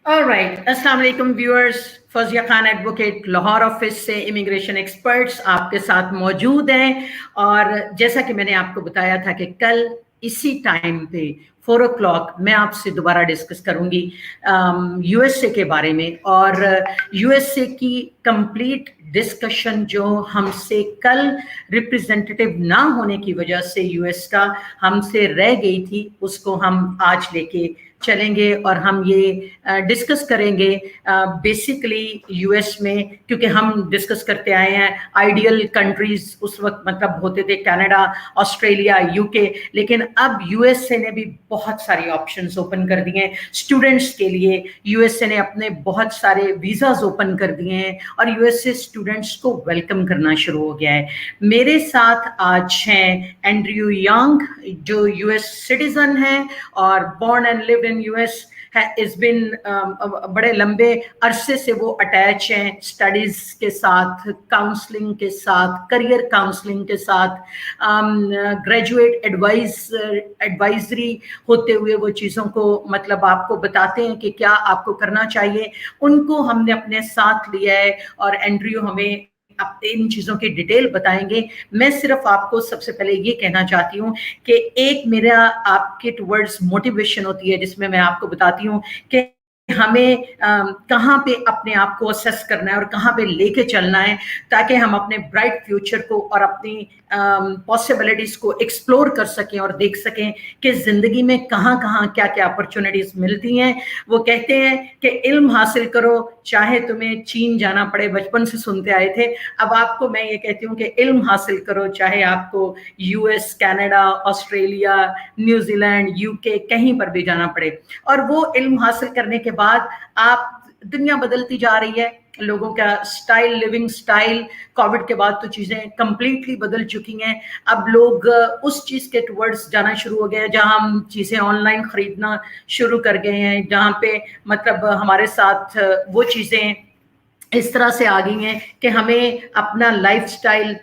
All right. अस्सलाम वालेकुम viewers, Fauzia Khan advocate Lahore office से इमिग्रेशन एक्सपर्ट्स आपके साथ मौजूद हैं। और जैसा कि मैंने आपको बताया था कि कल इसी टाइम पे 4 o'clock मैं आपसे दोबारा डिस्कस करूंगी यूएसए के बारे में। और यूएसए की कंप्लीट डिस्कशन जो हमसे कल रिप्रेजेंटेटिव ना होने की वजह से यूएस का हमसे रह गई थी, उसको हम आज लेके चलेंगे और हम ये डिस्कस करेंगे बेसिकली यूएस में, क्योंकि हम डिस्कस करते आए हैं आइडियल कंट्रीज उस वक्त मतलब होते थे कनाडा, ऑस्ट्रेलिया, यूके, लेकिन अब यूएसए ने भी बहुत सारी ऑप्शंस ओपन कर दिए हैं स्टूडेंट्स के लिए। यूएसए ने अपने बहुत सारे वीज़ाज ओपन कर दिए हैं और यूएसए स्टूडेंट्स को वेलकम करना शुरू हो गया है। मेरे साथ आज हैं एंड्रयू यंग, जो यूएस सिटीजन हैं और born and lived in US है। इस बिन बड़े लंबे अरसे से वो अटैच हैं स्टडीज के साथ, काउंसलिंग के साथ, करियर काउंसलिंग के साथ, ग्रेजुएट एडवाइजरी होते हुए वो चीज़ों को मतलब आपको बताते हैं कि क्या आपको करना चाहिए। उनको हमने अपने साथ लिया है और एंड्रयू हमें आप इन चीज़ों की डिटेल बताएंगे। मैं सिर्फ आपको सबसे पहले ये कहना चाहती हूँ कि एक मेरा आपके टुवर्ड्स मोटिवेशन होती है जिसमें मैं आपको बताती हूँ कि हमें कहाँ पे अपने आप को असेस करना है और कहाँ पे लेके चलना है, ताकि हम अपने ब्राइट फ्यूचर को और अपनी पॉसिबिलिटीज को एक्सप्लोर कर सकें और देख सकें कि ज़िंदगी में कहाँ कहाँ क्या क्या अपॉर्चुनिटीज़ मिलती हैं। वो कहते हैं कि इल्म हासिल करो चाहे तुम्हें चीन जाना पड़े, बचपन से सुनते आए थे। अब आपको मैं ये कहती हूँ कि इल्म हासिल करो चाहे आपको US, Canada, Australia, New Zealand, UK कहीं पर भी जाना पड़े। और वो इल्म हासिल करने के बाद आप, दुनिया बदलती जा रही है, लोगों का स्टाइल, लिविंग स्टाइल कोविड के बाद तो चीज़ें कंप्लीटली बदल चुकी हैं। अब लोग उस चीज़ के टुवर्ड्स जाना शुरू हो गए हैं जहां हम चीज़ें ऑनलाइन खरीदना शुरू कर गए हैं, जहां पे मतलब हमारे साथ वो चीज़ें इस तरह से आ गई हैं कि हमें अपना लाइफस्टाइल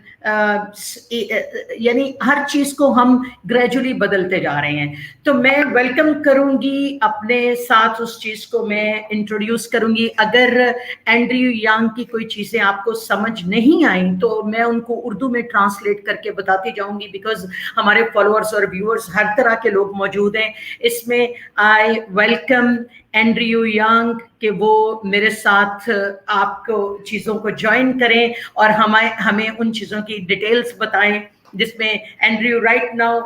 यानी हर चीज़ को हम ग्रेजुअली बदलते जा रहे हैं। तो मैं वेलकम करूंगी अपने साथ, उस चीज़ को मैं इंट्रोड्यूस करूंगी। अगर एंड्रयू यांग की कोई चीज़ें आपको समझ नहीं आई तो मैं उनको उर्दू में ट्रांसलेट करके बताती जाऊंगी, बिकॉज हमारे फॉलोअर्स और व्यूअर्स हर तरह के लोग मौजूद हैं इसमें। आई वेलकम एंड्रयू यंग कि वो मेरे साथ आपको चीज़ों को ज्वाइन करें और हमें उन चीज़ों की डिटेल्स बताएं, जिसमें Andrew right now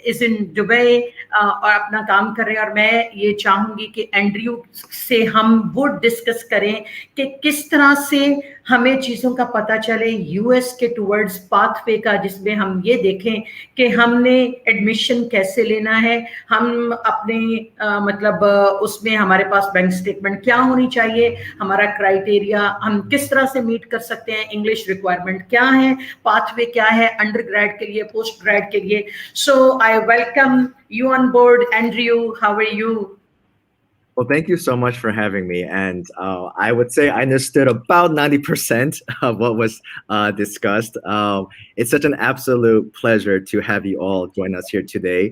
is in Dubai और अपना काम कर रहे हैं। और मैं ये चाहूँगी कि एंड्रयू से हम वो डिस्कस करें कि किस तरह से हमें चीज़ों का पता चले यूएस के टुवर्ड्स पाथवे का, जिसमें हम ये देखें कि हमने एडमिशन कैसे लेना है, हम अपने मतलब उसमें हमारे पास बैंक स्टेटमेंट क्या होनी चाहिए, हमारा क्राइटेरिया हम किस तरह से मीट कर सकते हैं, इंग्लिश रिक्वायरमेंट क्या है, पाथवे क्या है अंडर ग्रेड के लिए, पोस्ट ग्रेड के लिए। So I welcome you on board, Andrew. How are you? Well, thank you so much for having me. And I would say I understood about 90% of what was discussed. It's such an absolute pleasure to have you all join us here today.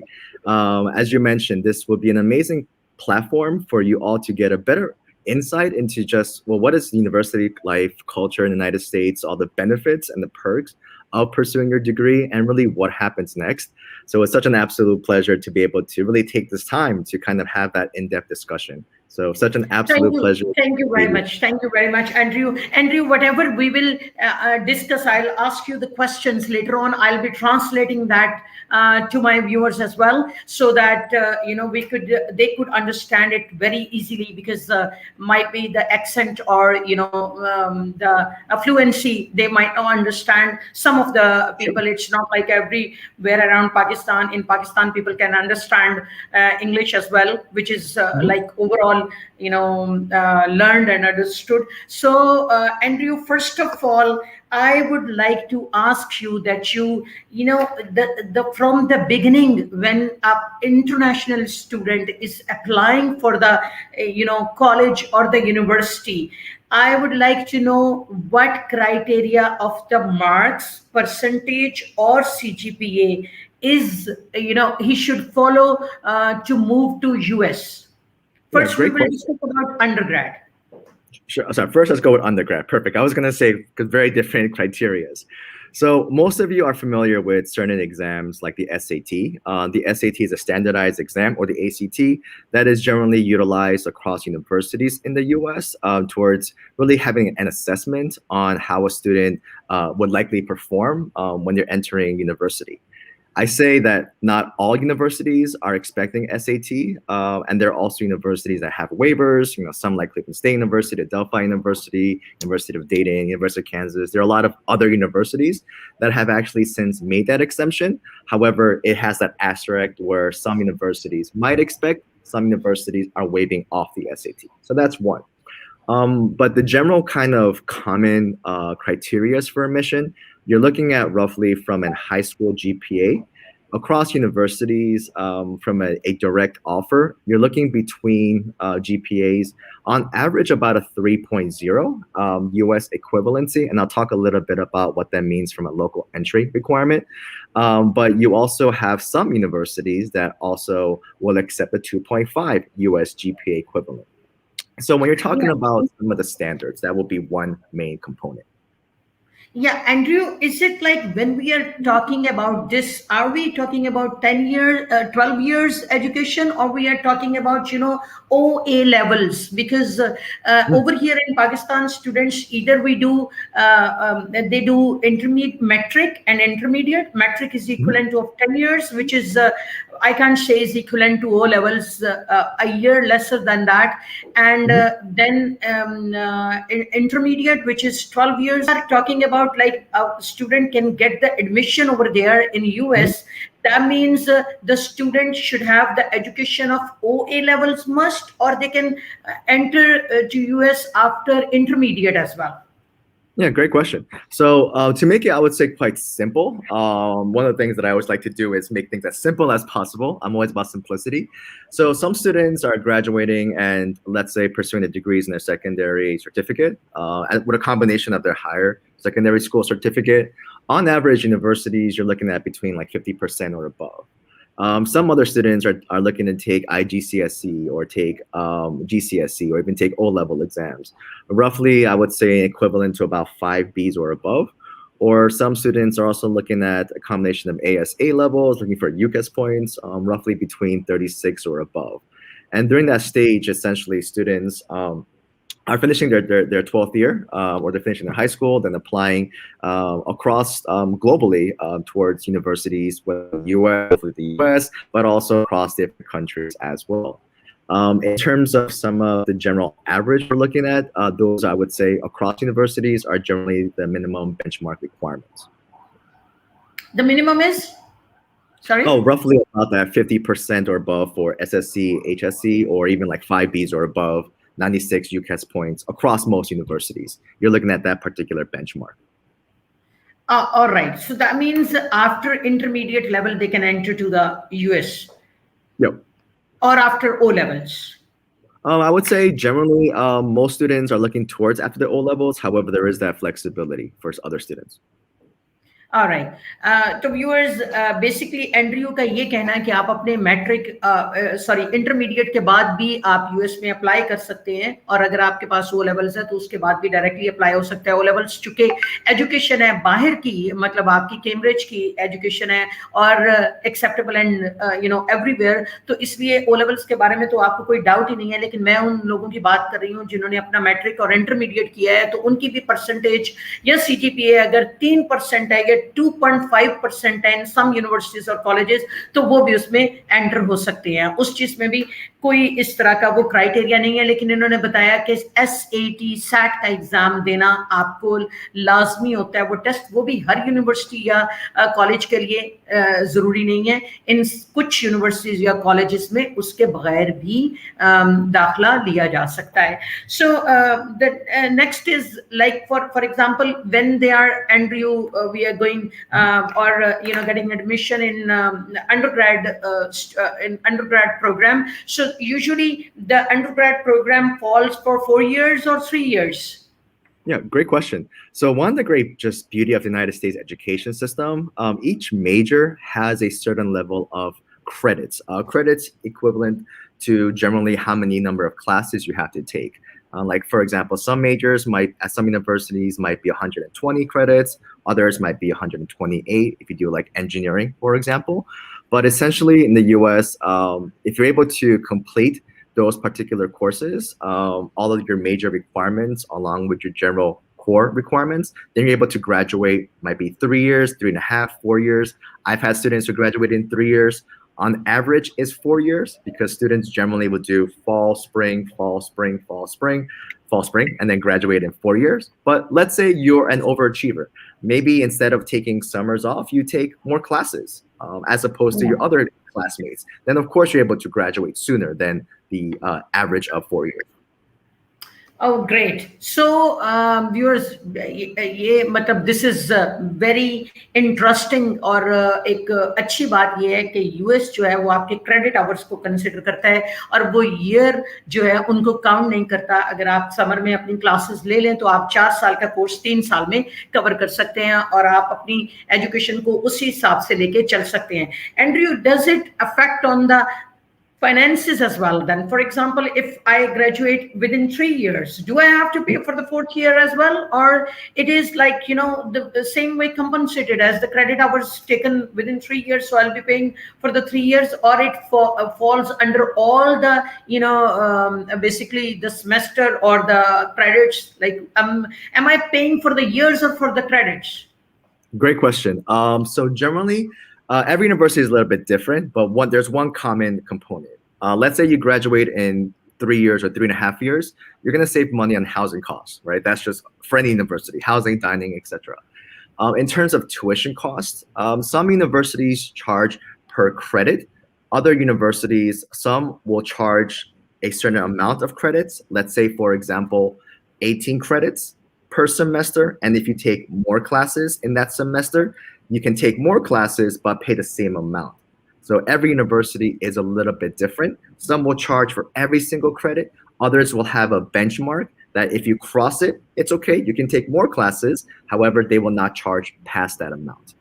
As you mentioned, this will be an amazing platform for you all to get a better insight into just, well, what is university life culture in the United States, all the benefits and the perks of pursuing your degree, and really what happens next. So it's such an absolute pleasure to be able to really take this time to kind of have that in-depth discussion. So such an absolute pleasure. Thank you very much. Thank you very much, Andrew. Andrew, whatever we will discuss, I'll ask you the questions later on. I'll be translating that to my viewers as well, so that they could understand it very easily, because might be the accent or the fluency, they might not understand. Some of the people, it's not like everywhere around Pakistan. In Pakistan, people can understand English as well, which is like overall learned and understood. So Andrew, first of all, I would like to ask you that the from the beginning, when an international student is applying for the college or the university, I would like to know what criteria of the marks, percentage, or CGPA is he should follow to move to US. Yeah, First, we great will question. discuss about undergrad. Sure. Sorry, first let's go with undergrad. Perfect. I was going to say because very different criterias. So most of you are familiar with certain exams like the SAT. The SAT is a standardized exam, or the ACT, that is generally utilized across universities in the US towards really having an assessment on how a student would likely perform when they're entering university. I say that not all universities are expecting SAT, and there are also universities that have waivers. Some like Cleveland State University, Delphi University, University of Dayton, University of Kansas. There are a lot of other universities that have actually since made that exemption. However, it has that asterisk where some universities might expect, some universities are waiving off the SAT. So that's one. But the general kind of common criteria for admission, you're looking at roughly from a high school GPA. Across universities, from a direct offer, you're looking between GPAs on average about a 3.0 US equivalency. And I'll talk a little bit about what that means from a local entry requirement. But you also have some universities that also will accept a 2.5 US GPA equivalent. So when you're talking Yeah. about some of the standards, that will be one main component. Yeah, Andrew, is it like when we are talking about this, are we talking about 10 years, 12 years education, or we are talking about, OA levels? Because over here in Pakistan, students either they do intermediate metric and intermediate. Metric is equivalent to of 10 years, which is, I can't say is equivalent to O levels, a year lesser than that. And then intermediate, which is 12 years, are talking about like a student can get the admission over there in US. That means the student should have the education of OA levels must, or they can enter to US after intermediate as well. Yeah, great question. So to make it, I would say quite simple. One of the things that I always like to do is make things as simple as possible. I'm always about simplicity. So some students are graduating and let's say pursuing the degrees in their secondary certificate with a combination of their higher secondary school certificate. On average, universities, you're looking at between like 50% or above. Some other students are looking to take IGCSE or take GCSE or even take O-level exams. Roughly, I would say equivalent to about 5 Bs or above. Or some students are also looking at a combination of ASA levels, looking for UCAS points, roughly between 36 or above. And during that stage, essentially, students are finishing their 12th year, or they're finishing their high school, then applying across globally towards universities with the US, but also across different countries as well. In terms of some of the general average we're looking at, those I would say across universities are generally the minimum benchmark requirements. The minimum is? Sorry? Oh, roughly about that 50% or above for SSC, HSC, or even like 5 Bs or above, 96 UCAS points across most universities. You're looking at that particular benchmark. All right. So that means after intermediate level, they can enter to the US. Yep. Or after O levels. I would say generally most students are looking towards after the O levels. However, there is that flexibility for other students. All right. तो viewers basically Andrew का ये कहना है कि आप अपने matric sorry intermediate के बाद भी आप यूएस में अप्लाई कर सकते हैं, और अगर आपके पास ओ लेवल्स है तो उसके बाद भी डायरेक्टली अप्लाई हो सकता है। ओ लेवल्स चूंकि एजुकेशन है बाहर की, मतलब आपकी कैम्ब्रिज की एजुकेशन है और एक्सेप्टेबल एंड एवरीवेयर, तो इसलिए ओ लेवल्स के बारे में तो आपको कोई डाउट ही नहीं है। लेकिन मैं उन लोगों की बात कर रही हूँ जिन्होंने अपना मैट्रिक और इंटरमीडिएट किया है, तो उनकी भी परसेंटेज या सीजीपीए अगर 3% है, 2.5% है इन सम यूनिवर्सिटीज और कॉलेजेस, तो वो भी उसमें एंटर हो सकते हैं। उस चीज में भी कोई इस तरह का वो क्राइटेरिया नहीं है। लेकिन इन्होंने बताया कि एसएटी सैट का एग्जाम देना आपको लाजमी होता है, वो टेस्ट, वो भी हर यूनिवर्सिटी या कॉलेज के लिए जरूरी नहीं है। इन कुछ यूनिवर्सिटीज या कॉलेजेस में उसके बगैर भी दाखिला लिया जा सकता है। So the next is like for example when they are Andrew, we are going or getting admission in undergrad program. So usually the undergrad program falls for 4 years or 3 years. Yeah, great question. So one of the great just beauty of the United States education system, each major has a certain level of credits. Credits equivalent to generally how many number of classes you have to take. Like for example, some majors might, at some universities might be 120 credits, others might be 128 if you do like engineering, for example. But essentially in the US, if you're able to complete those particular courses, all of your major requirements along with your general core requirements, then you're able to graduate, might be 3 years, 3.5, 4 years. I've had students who graduate in 3 years. On average is 4 years because students generally will do fall, spring, fall, spring, fall, spring, fall, spring, and then graduate in 4 years. But let's say you're an overachiever. Maybe instead of taking summers off, you take more classes as opposed to your other classmates. Then of course you're able to graduate sooner than the average of 4 years. Oh, great. So, viewers, ये मतलब this is very interesting और एक अच्छी बात ये है कि US जो है वो आपके क्रेडिट आवर्स को कंसिडर करता है और वो ईयर जो है उनको काउंट नहीं करता. अगर आप समर में अपनी क्लासेस ले लें तो आप 4 साल का कोर्स 3 साल में कवर कर सकते हैं और आप अपनी एजुकेशन को उसी हिसाब से लेके चल सकते हैं. Andrew, does it affect on the finances as well? Then, for example, if I graduate within 3 years, do I have to pay for the 4th year as well, or it is like, you know, the same way compensated as the credit hours taken within 3 years, so I'll be paying for the 3 years, or it falls under all the, you know, basically the semester or the credits? Like, am I paying for the years or for the credits? Great question. So generally, every university is a little bit different, but there's one common component. Let's say you graduate in 3 years or 3.5 years, you're going to save money on housing costs, right? That's just for any university, housing, dining, etc. In terms of tuition costs, some universities charge per credit. Other universities, some will charge a certain amount of credits. Let's say, for example, 18 credits per semester. And if you take more classes in that semester, you can take more classes but pay the same amount. So every university is a little bit different. Some will charge for every single credit. Others will have a benchmark that if you cross it, it's okay. You can take more classes. However, they will not charge past that amount.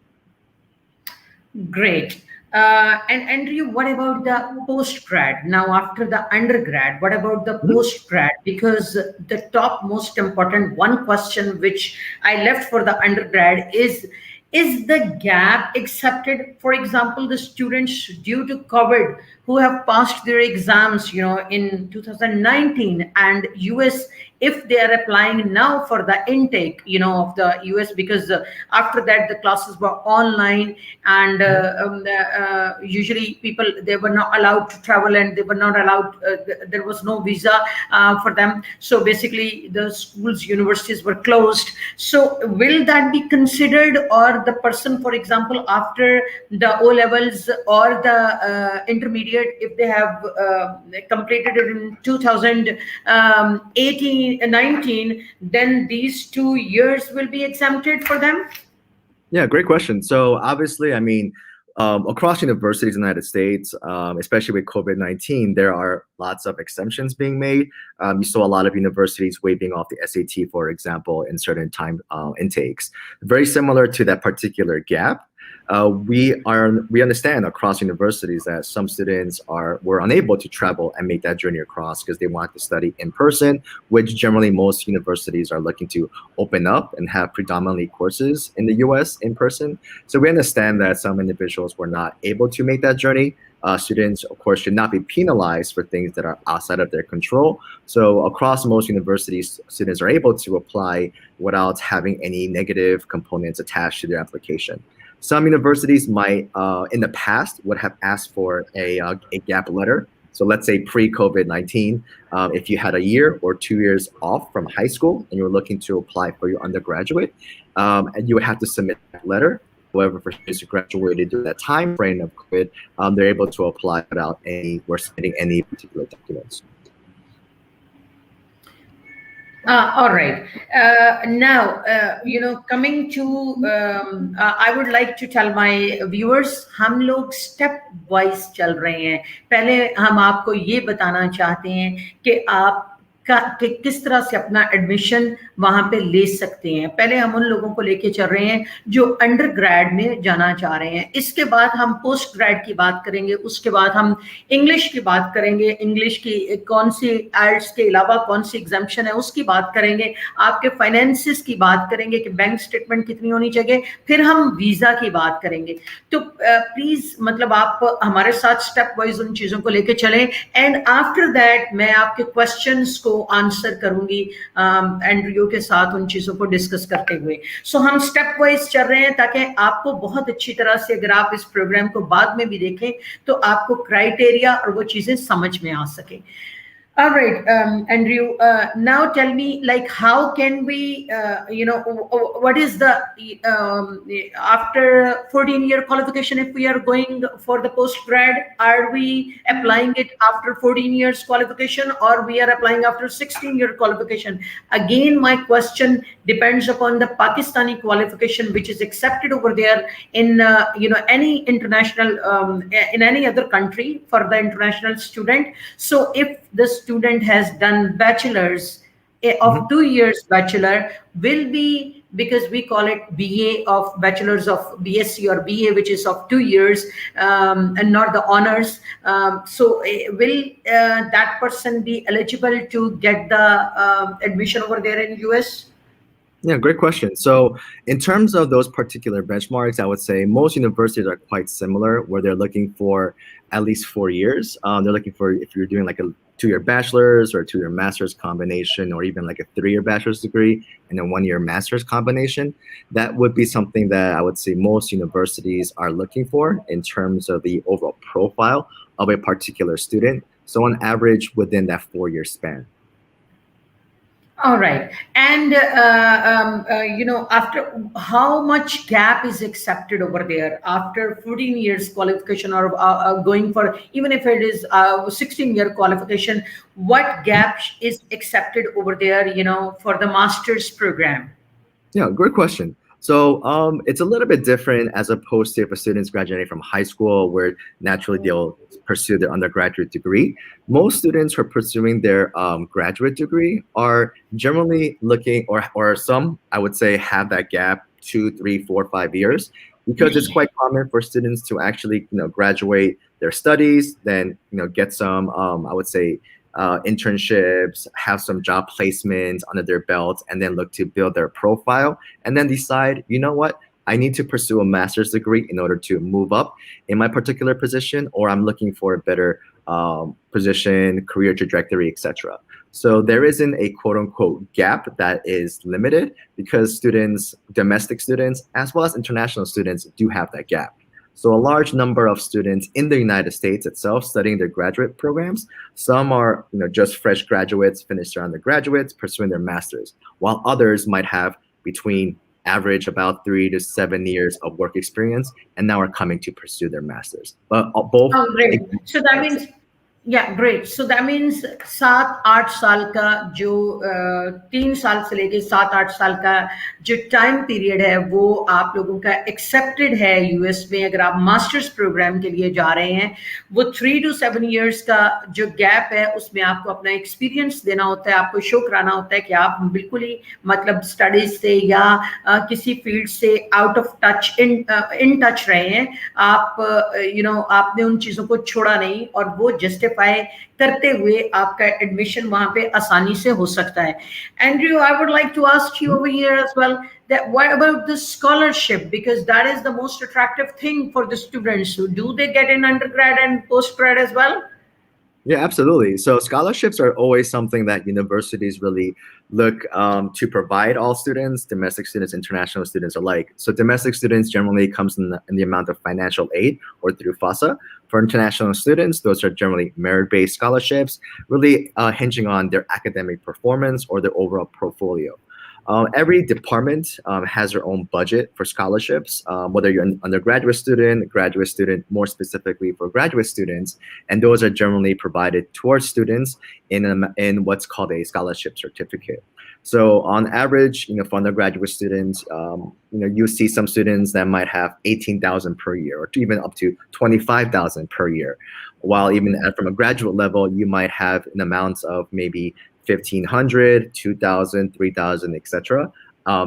Great. And Andrew, what about the postgrad? Now, after the undergrad, what about the postgrad? Because the top most important one question which I left for the undergrad is the gap accepted? For example, the students due to COVID who have passed their exams, you know, in 2019 and US, if they are applying now for the intake, you know, of the US, because after that the classes were online and usually people, they were not allowed to travel and they were not allowed, there was no visa for them. So basically the schools, universities were closed. So will that be considered, or the person, for example, after the O levels or the intermediate, if they have completed it in 2019, then these 2 years will be exempted for them? Yeah, great question. So obviously, I mean, across universities in the United States, especially with COVID-19, there are lots of exemptions being made. You saw a lot of universities waiving off the SAT, for example, in certain time intakes. Very similar to that particular gap. We understand across universities that some students were unable to travel and make that journey across because they want to study in person, which generally most universities are looking to open up and have predominantly courses in the US in person. So we understand that some individuals were not able to make that journey. Students, of course, should not be penalized for things that are outside of their control. So across most universities, students are able to apply without having any negative components attached to their application. Some universities might, in the past, would have asked for a gap letter. So let's say pre-COVID-19, if you had a year or 2 years off from high school and you were looking to apply for your undergraduate, and you would have to submit that letter. However, for students who graduated during that time frame of COVID, they're able to apply without submitting any particular documents. All right. Now, you know, coming to, I would like to tell my viewers, हम लोग step wise चल रहे हैं. पहले हम आपको ये बताना चाहते हैं कि आप कि किस तरह से अपना एडमिशन वहां पे ले सकते हैं। पहले हम उन लोगों को लेके चल रहे हैं जो अंडर ग्रेड में जाना चाह रहे हैं, इसके बाद हम पोस्ट ग्रेड की बात करेंगे, उसके बाद हम इंग्लिश की बात करेंगे, इंग्लिश की कौन सी आइल्स के अलावा कौन सी एग्जाम्पशन है उसकी बात करेंगे, आपके फाइनेंसिस की बात करेंगे कि बैंक स्टेटमेंट कितनी होनी चाहिए, फिर हम वीजा की बात करेंगे। तो प्लीज मतलब आप हमारे साथ स्टेप वाइज उन चीजों को लेके चलें, एंड आफ्टर दैट मैं आपके क्वेश्चंस को आंसर करूंगी एंड्रयू के साथ उन चीजों को डिस्कस करते हुए। सो हम स्टेप वाइज चल रहे हैं ताकि आपको बहुत अच्छी तरह से, अगर आप इस प्रोग्राम को बाद में भी देखें तो आपको क्राइटेरिया और वो चीजें समझ में आ सके। All right, Andrew. Now tell me, like, how can we, what is the after 14-year qualification? If we are going for the postgrad, are we applying it after 14 years qualification, or we are applying after 16-year qualification? Again, my question depends upon the Pakistani qualification, which is accepted over there in any international in any other country for the international student. So if the student has done bachelor's of 2 years bachelor, will be, because we call it BA of bachelor's of BSc or BA, which is of 2 years and not the honors. So will that person be eligible to get the admission over there in US? Yeah, great question. So in terms of those particular benchmarks, I would say most universities are quite similar, where they're looking for at least 4 years. They're looking for, if you're doing like a 2-year bachelor's or a 2-year master's combination, or even like a 3-year bachelor's degree and a 1-year master's combination, that would be something that I would say most universities are looking for in terms of the overall profile of a particular student. So on average, within that 4-year span. All right. And, after how much gap is accepted over there after 14 years qualification, or going for, even if it is 16-year qualification, what gap is accepted over there, for the master's program? Yeah, great question. So it's a little bit different as opposed to if a student's graduating from high school, where naturally they'll pursue their undergraduate degree. Most students who are pursuing their graduate degree are generally looking, or some, I would say, have that gap 2, 3, 4, 5 years, because it's quite common for students to actually, graduate their studies, then, get some, I would say, internships, have some job placements under their belt, and then look to build their profile, and then decide, you know what, I need to pursue a master's degree in order to move up in my particular position, or I'm looking for a better position, career trajectory, etc. So there isn't a quote unquote gap that is limited, because students, domestic students, as well as international students, do have that gap. So a large number of students in the United States itself studying their graduate programs, some are just fresh graduates, finished their undergraduates, pursuing their masters, while others might have between average about 3 to 7 years of work experience, and now are coming to pursue their masters. But both. Oh, great. So that means, yeah, great. So that means 7-8 साल का जो 3 साल से लेके 7-8 साल का जो time period है, वो आप लोगों का एक्सेप्टेड है यूएस में। अगर आप मास्टर्स प्रोग्राम के लिए जा रहे हैं, वो 3 to 7 years का जो गैप है, उसमें आपको अपना एक्सपीरियंस देना होता है, आपको शो कराना होता है कि आप बिल्कुल ही मतलब स्टडीज से या किसी फील्ड से out of touch, in touch रहे हैं आप, आपने उन चीजों को छोड़ा नहीं, और वो जस्टिफाई करते हुए आपका एडमिशन वहां पे आसानी से हो सकता है। Andrew, I would like to ask you over here as well, that what about the scholarship, because that is the most attractive thing for the students. So do they get in undergrad and postgrad as well? Yeah, absolutely. So scholarships are always something that universities really look to provide all students, domestic students, international students alike. So domestic students generally comes in the amount of financial aid or through FASA. For international students, those are generally merit-based scholarships, really hinging on their academic performance or their overall portfolio. Every department has their own budget for scholarships, whether you're an undergraduate student, graduate student, more specifically for graduate students, and those are generally provided towards students in what's called a scholarship certificate. So on average, for undergraduate students, you see some students that might have 18,000 per year, or even up to 25,000 per year, while even from a graduate level, you might have an amount of maybe 1,500, 2,000, 3,000, etc.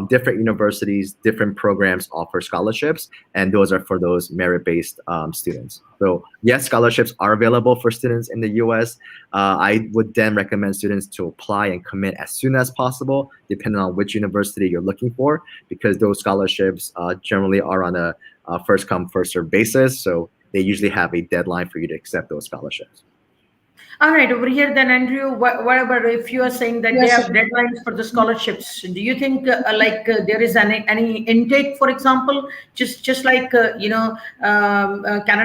Different universities, different programs offer scholarships, and those are for those merit-based students. So yes, scholarships are available for students in the US. I would then recommend students to apply and commit as soon as possible, depending on which university you're looking for, because those scholarships generally are on a first come, first served basis. So they usually have a deadline for you to accept those scholarships. All right, over here then, Andrew, whatever, if you are saying that they have deadlines for the scholarships, do you think there is any intake, for example, just like, Canada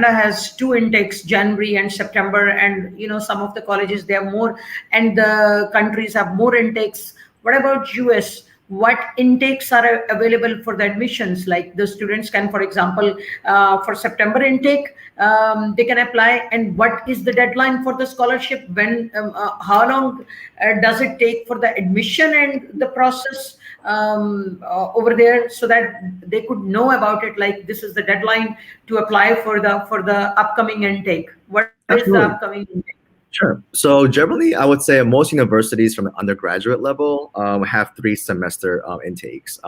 has two intakes, January and September, and, some of the colleges, they have more, and the countries have more intakes. What about US? What intakes are available for the admissions? Like the students can, for example, for September intake, they can apply. And what is the deadline for the scholarship? When, how long does it take for the admission and the process over there, so that they could know about it? Like this is the deadline to apply for the upcoming intake. What is the Absolutely. upcoming intake? Sure. So generally, I would say most universities from the undergraduate level have 3 semester intakes.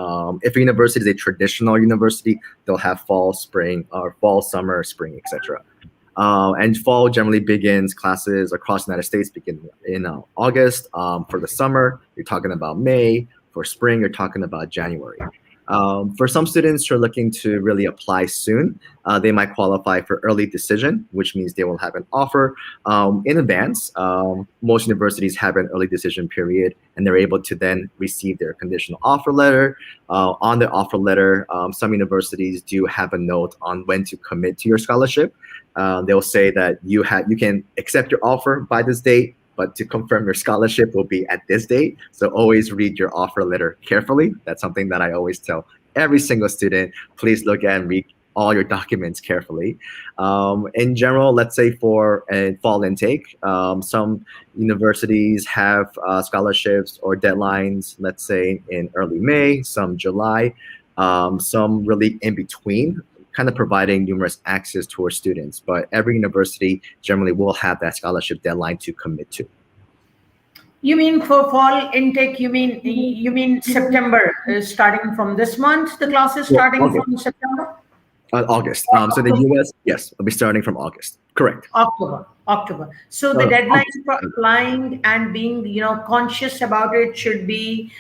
If a university is a traditional university, they'll have fall, spring, or fall, summer, spring, etc. And fall generally begins classes across the United States begin in August. For the summer, you're talking about May. For spring, you're talking about January. For some students who are looking to really apply soon, they might qualify for early decision, which means they will have an offer in advance. Most universities have an early decision period, and they're able to then receive their conditional offer letter. On the offer letter, some universities do have a note on when to commit to your scholarship. They'll say that you can accept your offer by this date, but to confirm your scholarship will be at this date. So always read your offer letter carefully. That's something that I always tell every single student. Please look at and read all your documents carefully. In general, let's say for a fall intake, some universities have scholarships or deadlines, let's say in early May, some July, some really in between, kind of providing numerous access to our students. But every university generally will have that scholarship deadline to commit to. You mean for fall intake? You mean September, starting from this month? The classes starting from September. August. So the US, yes, will be starting from August. Correct. October. So the deadline for applying and being, conscious about it should be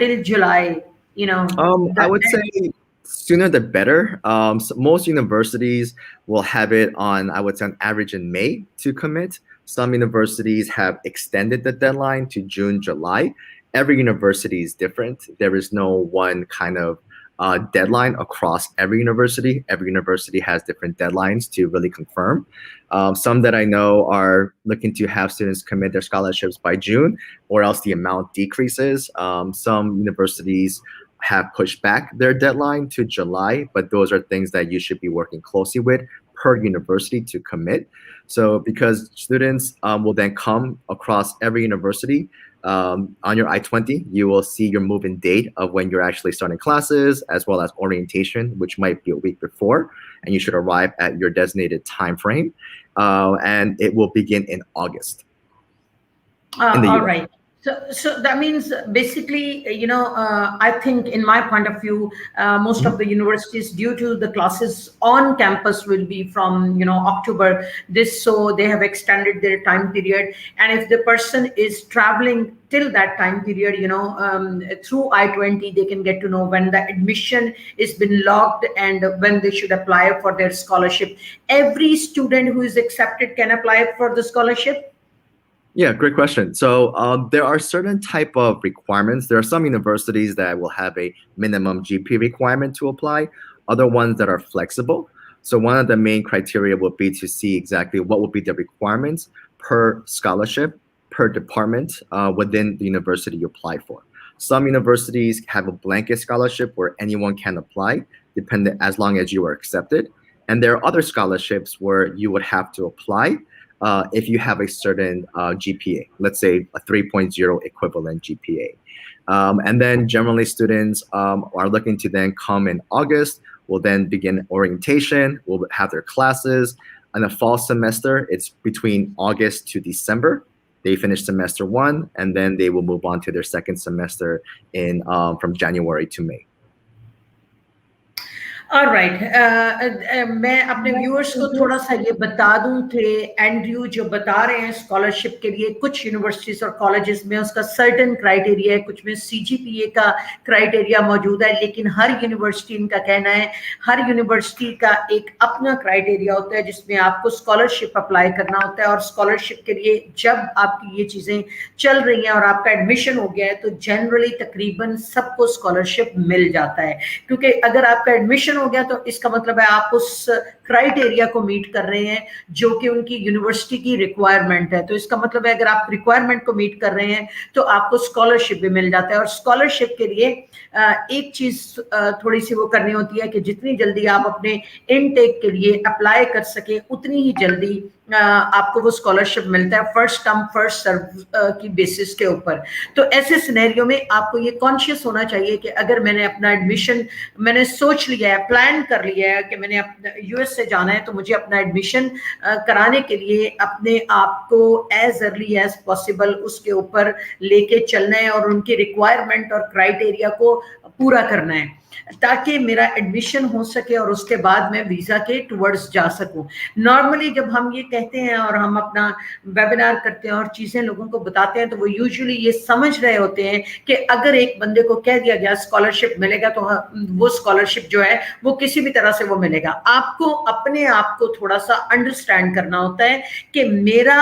till July. I would say sooner the better. So most universities will have it on, I would say, on average in May to commit. Some universities have extended the deadline to June, July. Every university is different. There is no one kind of deadline across every university. Every university has different deadlines to really confirm. Some that I know are looking to have students commit their scholarships by June, or else the amount decreases. Some universities have pushed back their deadline to July, but those are things that you should be working closely with per university to commit. So because students will then come across every university, on your I-20, you will see your move-in date of when you're actually starting classes, as well as orientation, which might be a week before, and you should arrive at your designated time frame, and it will begin in August. In the all US. right. So that means basically, I think in my point of view, most of the universities, due to the classes on campus will be from, October, so they have extended their time period. And if the person is traveling till that time period, through I-20, they can get to know when the admission is been logged and when they should apply for their scholarship. Every student who is accepted can apply for the scholarship. Yeah, great question. So there are certain type of requirements. There are some universities that will have a minimum GP requirement to apply, other ones that are flexible. So one of the main criteria will be to see exactly what will be the requirements per scholarship, per department within the university you apply for. Some universities have a blanket scholarship where anyone can apply, dependent as long as you are accepted. And there are other scholarships where you would have to apply if you have a certain GPA, let's say a 3.0 equivalent GPA. And then generally students are looking to then come in August, will then begin orientation, will have their classes. In the fall semester, it's between August to December. They finish semester 1, and then they will move on to their second semester in from January to May. Alright, मैं अपने viewers को थोड़ा सा ये बता दूं कि Andrew जो बता रहे हैं स्कॉलरशिप के लिए कुछ यूनिवर्सिटीज और कॉलेजेस में उसका सर्टेन क्राइटेरिया है, कुछ में सीजीपीए का क्राइटेरिया मौजूद है, लेकिन हर यूनिवर्सिटी, इनका कहना है हर यूनिवर्सिटी का एक अपना क्राइटेरिया होता है जिसमें आपको स्कॉलरशिप अप्लाई करना होता है। और स्कॉलरशिप के लिए जब आपकी ये चीज़ें चल रही हैं और आपका एडमिशन हो गया है तो जनरली तकरीबन सबको स्कॉलरशिप मिल जाता है, क्योंकि अगर आपका एडमिशन हो गया तो इसका मतलब है आप उस क्राइटेरिया को मीट कर रहे हैं जो कि उनकी यूनिवर्सिटी की रिक्वायरमेंट है। तो इसका मतलब है अगर आप रिक्वायरमेंट को मीट कर रहे हैं तो आपको स्कॉलरशिप भी मिल जाता है। और स्कॉलरशिप के लिए एक चीज थोड़ी सी वो करनी होती है कि जितनी जल्दी आप अपने इनटेक के लिए अप्लाई कर सके उतनी ही जल्दी आपको वो स्कॉलरशिप मिलता है, फर्स्ट कम फर्स्ट सर्व की बेसिस के ऊपर। तो ऐसे सिनेरियो में आपको ये कॉन्शियस होना चाहिए कि अगर मैंने अपना एडमिशन, मैंने सोच लिया है, प्लान कर लिया है कि मैंने अपना यूएस से जाना है, तो मुझे अपना एडमिशन कराने के लिए अपने आप को एज अर्ली एज पॉसिबल उसके ऊपर लेके चलना है और उनकी रिक्वायरमेंट और क्राइटेरिया को पूरा करना है ताकि मेरा एडमिशन हो सके और उसके बाद मैं वीजा के टुवर्ड्स जा सकूं। नॉर्मली जब हम ये कहते हैं और हम अपना वेबिनार करते हैं और चीजें लोगों को बताते हैं तो वो यूजुअली ये समझ रहे होते हैं कि अगर एक बंदे को कह दिया गया स्कॉलरशिप मिलेगा तो वो स्कॉलरशिप जो है वो किसी भी तरह से वो मिलेगा। आपको अपने आप को थोड़ा सा अंडरस्टैंड करना होता है कि मेरा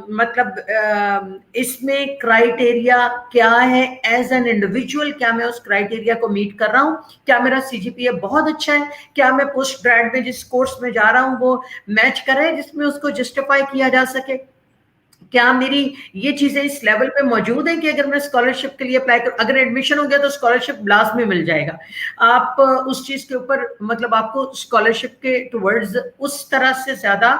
मतलब इसमें क्राइटेरिया क्या है एज एन इंडिविजुअल, क्या मैं उस क्राइटेरिया को मीट कर रहा हूं, क्या मेरा सीजीपीए बहुत अच्छा है, क्या मैं पोस्ट ग्रेड में जिस कोर्स में जा रहा हूं वो मैच करे जिसमें उसको जस्टिफाई किया जा सके, क्या मेरी ये चीजें इस लेवल पे मौजूद हैं कि अगर मैं स्कॉलरशिप के लिए अप्लाई कर, अगर एडमिशन हो गया तो स्कॉलरशिप लास्ट में मिल जाएगा। आप उस चीज के ऊपर मतलब आपको स्कॉलरशिप के टुवर्ड्स उस तरह से ज्यादा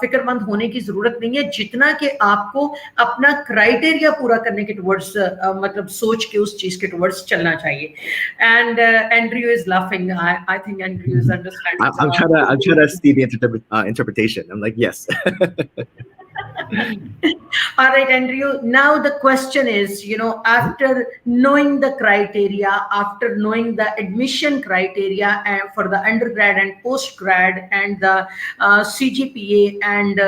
फिक्रमंद होने की जरूरत नहीं है जितना कि आपको अपना क्राइटेरिया पूरा करने के टुवर्ड्स मतलब सोच के उस चीज के टुवर्ड्स चलना चाहिए। And Andrew is laughing, I think Andrew is understanding. I'm trying to see the interpretation. I'm like, yes. All right, Andrew. Now the question is, after knowing the criteria, after knowing the admission criteria and for the undergrad and postgrad and the CGPA and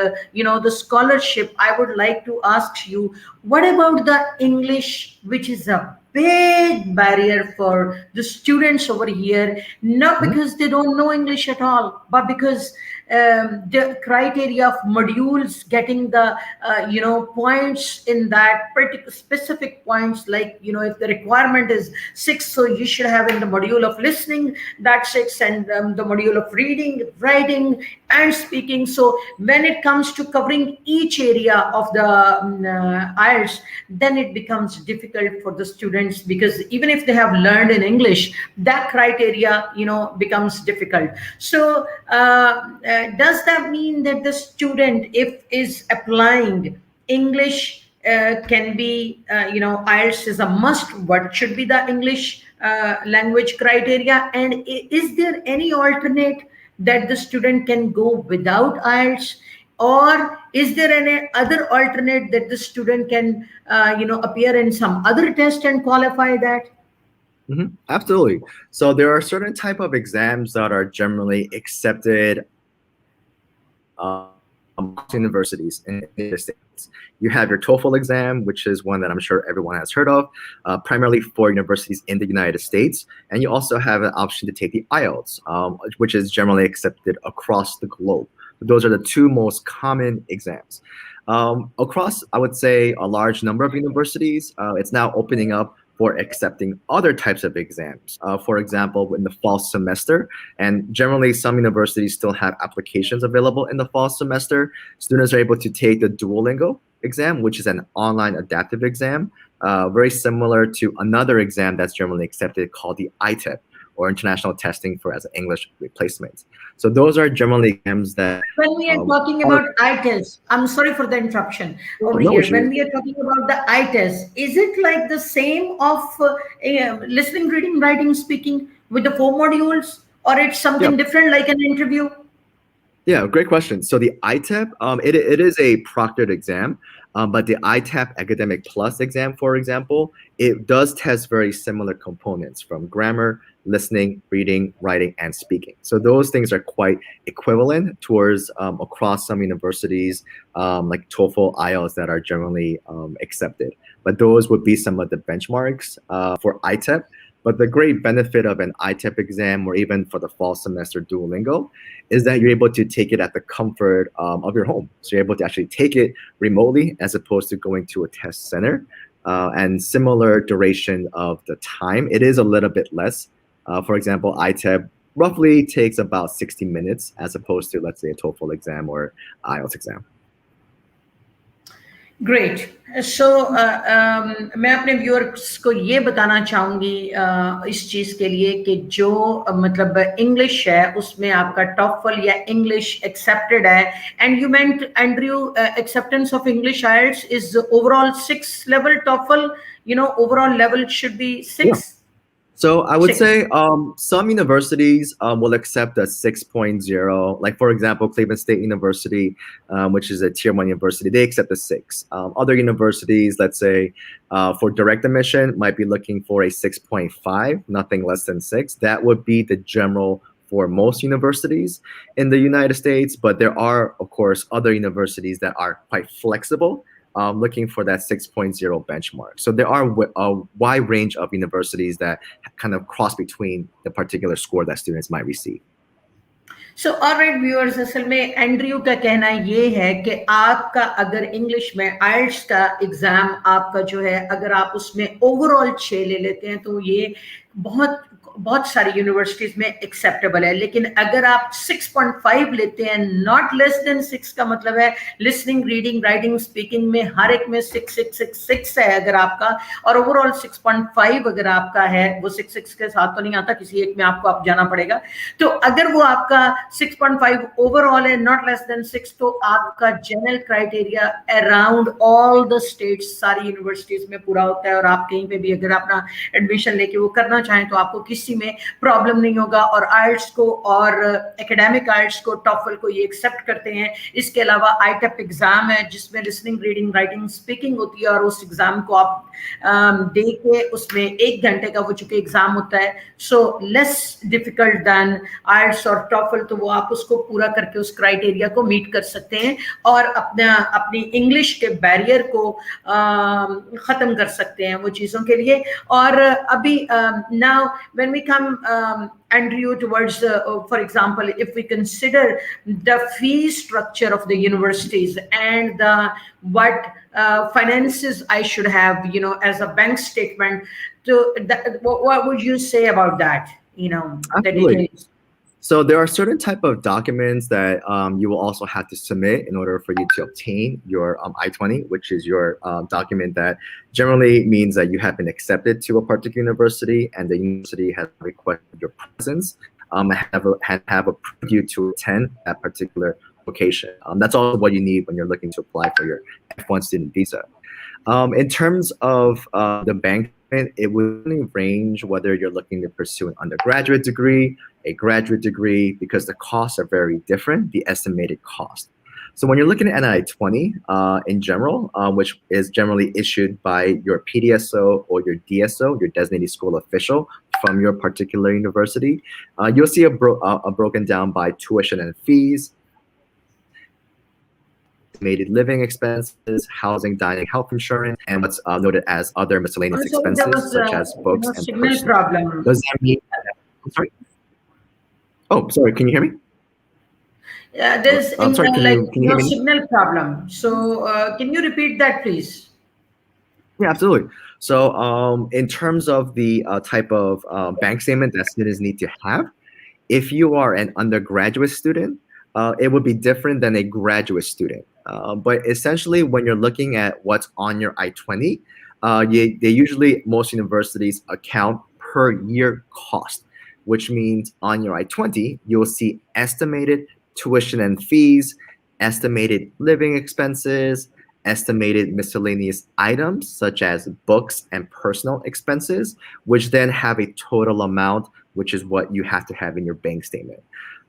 the scholarship, I would like to ask you, what about the English, which is a big barrier for the students over here, not because they don't know English at all, but because the criteria of modules getting the points in that particular specific points, like if the requirement is 6, so you should have in the module of listening that 6 and the module of reading, writing and speaking. So when it comes to covering each area of the IELTS, then it becomes difficult for the students, because even if they have learned in English, that criteria becomes difficult. So does that mean that the student, if is applying English, can be IELTS is a must? What should be the English language criteria, and is there any alternate that the student can go without IELTS, or is there any other alternate that the student can appear in some other test and qualify that? Absolutely. So there are certain type of exams that are generally accepted universities in the United States. You have your TOEFL exam, which is one that I'm sure everyone has heard of, primarily for universities in the United States. And you also have an option to take the IELTS, which is generally accepted across the globe. Those are the two most common exams. Across, I would say, a large number of universities, it's now opening up for accepting other types of exams. For example, in the fall semester, and generally some universities still have applications available in the fall semester. Students are able to take the Duolingo exam, which is an online adaptive exam, very similar to another exam that's generally accepted called the ITEP, or International Testing for as an English Replacement. So those are generally exams that... When we are talking about ITES, I'm sorry for the interruption over here. Issue. When we are talking about the ITES, is it like the same of listening, reading, writing, speaking with the 4 modules, or it's something different like an interview? Yeah, great question. So the ITEP, it is a proctored exam, but the ITEP Academic Plus exam, for example, it does test very similar components from grammar, listening, reading, writing, and speaking. So those things are quite equivalent towards across some universities, like TOEFL, IELTS that are generally accepted. But those would be some of the benchmarks for ITEP. But the great benefit of an ITEP exam or even for the fall semester Duolingo is that you're able to take it at the comfort of your home. So you're able to actually take it remotely as opposed to going to a test center. And similar duration of the time, it is a little bit less. For example, ITEP roughly takes about 60 minutes as opposed to, let's say, a TOEFL exam or IELTS exam. Great so मैं अपने viewers को ये बताना चाहूँगी इस चीज़ के लिए कि जो मतलब इंग्लिश है उसमें आपका टॉफल या इंग्लिश एक्सेप्टेड है and you meant Andrew acceptance of English IELTS is overall 6 level TOEFL you know overall level should be 6. Yeah. So I would say some universities will accept a 6.0. Like, for example, Cleveland State University, which is a tier 1 university, they accept a 6. Other universities, let's say for direct admission, might be looking for a 6.5, nothing less than 6. That would be the general for most universities in the United States. But there are, of course, other universities that are quite flexible, looking for that 6.0 benchmark. So there are a wide range of universities that kind of cross between the particular score that students might receive. So alright viewers, असल में Andrew का कहना ये है कि आपका अगर English में आइल्स का एग्जाम आपका जो है अगर आप उसमें ओवरऑल 6 ले लेते हैं तो ये बहुत सारी यूनिवर्सिटीज में एक्सेप्टेबल है, लेकिन अगर आप 6.5 लेते हैं, नॉट लेस देन 6 का मतलब है लिसनिंग, रीडिंग, राइटिंग, स्पीकिंग में हर एक में 6 है अगर आपका, और ओवरऑल 6.5 अगर आपका है, वो 6 के साथ तो नहीं आता, किसी एक में आपको आप जाना पड़ेगा। तो अगर वो आपका 6.5 ओवरऑल है, नॉट लेस देन 6, तो आपका general criteria around all the states, सारी यूनिवर्सिटीज में पूरा होता है, और आप कहीं पे भी अगर अपना एडमिशन लेके वो करना चाहें तो आपको किसी में प्रॉब्लम नहीं होगा। और आइल्स को और एकेडमिक आइल्स को, टॉफल को ये एक्सेप्ट करते हैं। इसके अलावा आईटेप एग्जाम है जिसमें लिसनिंग, रीडिंग, राइटिंग, स्पीकिंग होती है, और उस एग्जाम को आप दे के उसमें 1 घंटे का वो चूंकि एग्जाम होता है, सो लेस डिफिकल्ट देन आइल्स और टॉफल, तो वो आप उसको पूरा करके उस क्राइटेरिया को मीट कर सकते हैं और अपनी इंग्लिश के बैरियर को खत्म कर सकते हैं वो चीजों के लिए। और अभी now when we come Andrew towards for example, if we consider the fee structure of the universities and the what finances I should have, you know, as a bank statement, to that, what would you say about that, you know? Absolutely. So there are certain type of documents that you will also have to submit in order for you to obtain your I-20, which is your document that generally means that you have been accepted to a particular university and the university has requested your presence and have approved you to attend that particular location. That's also what you need when you're looking to apply for your F1 student visa. In terms of the bank, it would really range whether you're looking to pursue an undergraduate degree, a graduate degree, because the costs are very different, the estimated cost. So when you're looking at an I-20 in general, which is generally issued by your PDSO or your DSO, your designated school official from your particular university, you'll see a broken down by tuition and fees, estimated living expenses, housing, dining, health insurance, and what's noted as other miscellaneous expenses such as books and personal. Problem. Does that mean? I'm sorry. Oh, sorry. Can you hear me? There's I'm sorry. Can you hear me? Signal problem. So can you repeat that, please? Yeah, absolutely. So in terms of the type of bank statement that students need to have, if you are an undergraduate student, it would be different than a graduate student. But essentially, when you're looking at what's on your I-20, they usually, most universities account per year cost, which means on your I-20, you'll see estimated tuition and fees, estimated living expenses, estimated miscellaneous items such as books and personal expenses, which then have a total amount, which is what you have to have in your bank statement.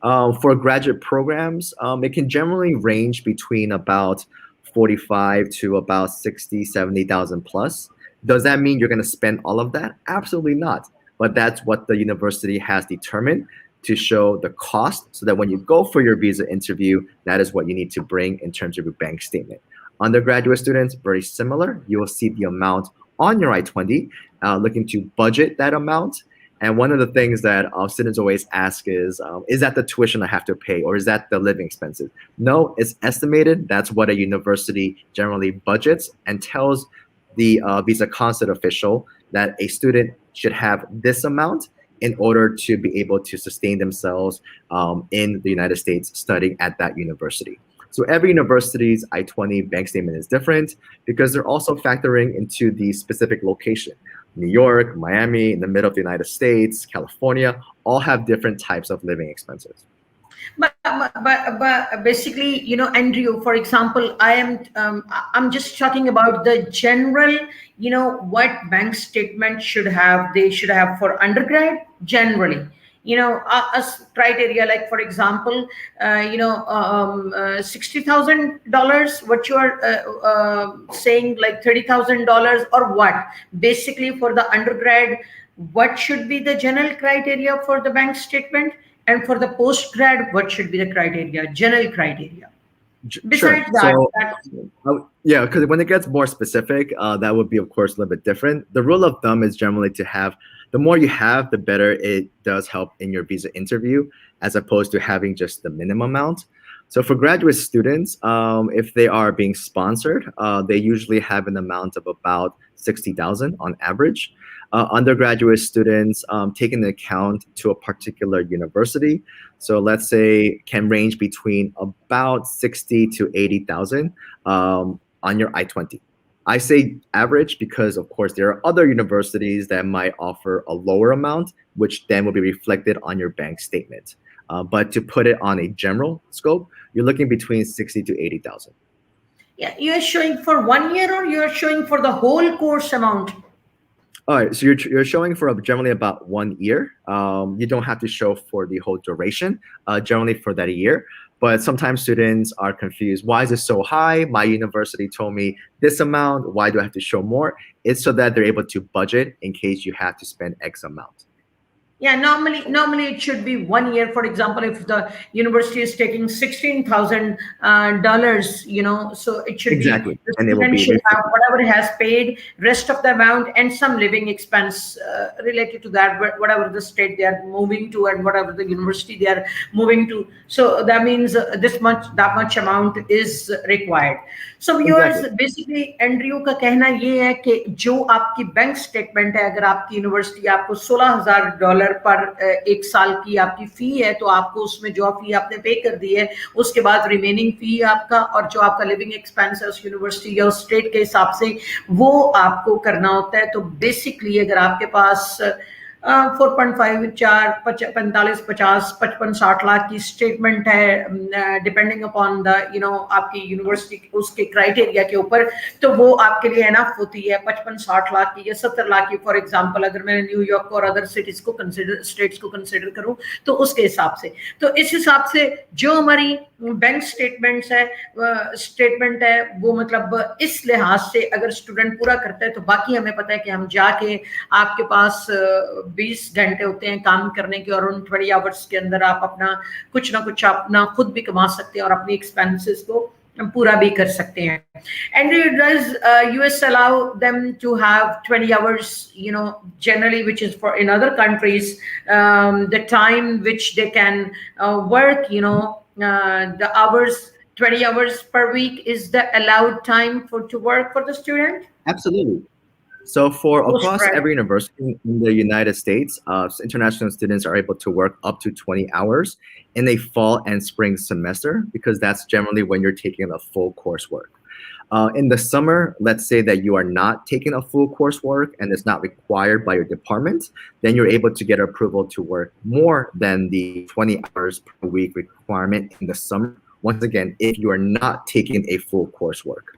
For graduate programs, it can generally range between about 45 to about 60, 70,000 plus. Does that mean you're going to spend all of that? Absolutely not. But that's what the university has determined to show the cost so that when you go for your visa interview, that is what you need to bring in terms of your bank statement. Undergraduate students, very similar. You will see the amount on your I-20, looking to budget that amount. And one of the things that students always ask is that the tuition I have to pay, or is that the living expenses? No, it's estimated. That's what a university generally budgets and tells the visa consulate official that a student should have this amount in order to be able to sustain themselves in the United States studying at that university. So every university's I-20 bank statement is different because they're also factoring into the specific location. New York, Miami, in the middle of the United States, California, all have different types of living expenses. But basically, you know, Andrew, for example, I'm just talking about the general, you know, what bank statement they should have for undergrad generally. You know, a criteria like, for example, $60,000. What you are saying, like $30,000 or what? Basically, for the undergrad, what should be the general criteria for the bank statement? And for the postgrad, what should be the criteria, general criteria? Besides sure. Yeah, because when it gets more specific, that would be, of course, a little bit different. The rule of thumb is generally to have, the more you have, the better it does help in your visa interview, as opposed to having just the minimum amount. So for graduate students, if they are being sponsored, they usually have an amount of about 60,000 on average. Undergraduate students take into account to a particular university. So let's say can range between about 60 to 80,000 on your I-20. I say average because, of course, there are other universities that might offer a lower amount, which then will be reflected on your bank statement. But to put it on a general scope, you're looking between 60 to 80,000. Yeah, you're showing for 1 year or you're showing for the whole course amount? All right, so you're showing for generally about 1 year. You don't have to show for the whole duration, generally for that year. But sometimes students are confused. Why is it so high? My university told me this amount. Why do I have to show more? It's so that they're able to budget in case you have to spend X amount. Yeah, normally it should be 1 year. For example, if the university is taking $16,000, you know, so it should exactly. be the student should have whatever he has paid, rest of the amount, and some living expense related to that, whatever the state they are moving to and whatever the university they are moving to. So that means that much amount is required. So viewers, basically Andrew का कहना ये है कि जो आपकी bank statement है, अगर आपकी यूनिवर्सिटी आपको $16,000 पर एक साल की आपकी फी है, तो आपको उसमें जो फी आपने पे कर दी है, उसके बाद रिमेनिंग फी आपका और जो आपका लिविंग एक्सपेंस है उस यूनिवर्सिटी या उस स्टेट के हिसाब से वो आपको करना होता है. तो बेसिकली अगर आपके पास 4.5 4 45 50 55 60 लाख की स्टेटमेंट है, डिपेंडिंग अपॉन द आपकी यूनिवर्सिटी उसके क्राइटेरिया के ऊपर, तो वो आपके लिए एनफ होती है. 55-60 लाख की या 70 लाख की, फॉर एग्जांपल अगर मैं न्यूयॉर्क और अदर सिटीज को स्टेट्स को कंसिडर करूं तो उसके हिसाब से. तो इस हिसाब से जो हमारी बैंक स्टेटमेंट है वो मतलब इस लिहाज से अगर स्टूडेंट पूरा करता है तो बाकी हमें पता है कि हम जाके आपके पास 20 घंटे होते हैं काम करने के और उन 20 आवर्स के अंदर आप अपना कुछ ना कुछ अपना खुद भी कमा सकते हैं और अपनी एक्सपेंसेस को पूरा भी कर सकते हैं. And does US allow them to have 20 hours, generally, which is for in other countries, the time which they can work, the hours, 20 hours per week is the allowed time to work for the student? Absolutely. So for across every university in the United States, international students are able to work up to 20 hours in a fall and spring semester, because that's generally when you're taking a full coursework. In the summer, let's say that you are not taking a full coursework and it's not required by your department, then you're able to get approval to work more than the 20 hours per week requirement in the summer. Once again, if you are not taking a full coursework.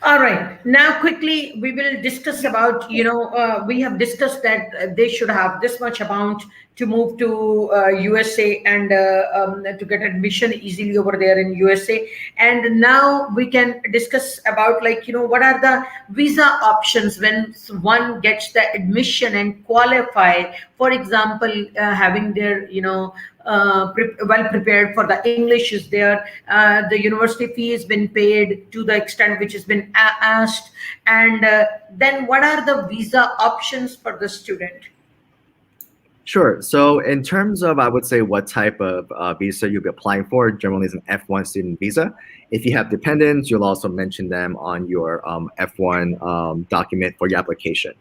All right. Now, quickly, we will discuss about, we have discussed that they should have this much amount to move to USA and to get admission easily over there in USA. And now we can discuss about, like, what are the visa options when one gets the admission and qualify. For example, having their, well prepared for the English is there, the university fee has been paid to the extent which has been asked, and then what are the visa options for the student? Sure. So in terms of, I would say, what type of visa you'll be applying for, generally is an F1 student visa. If you have dependents, you'll also mention them on your F1 document for your application.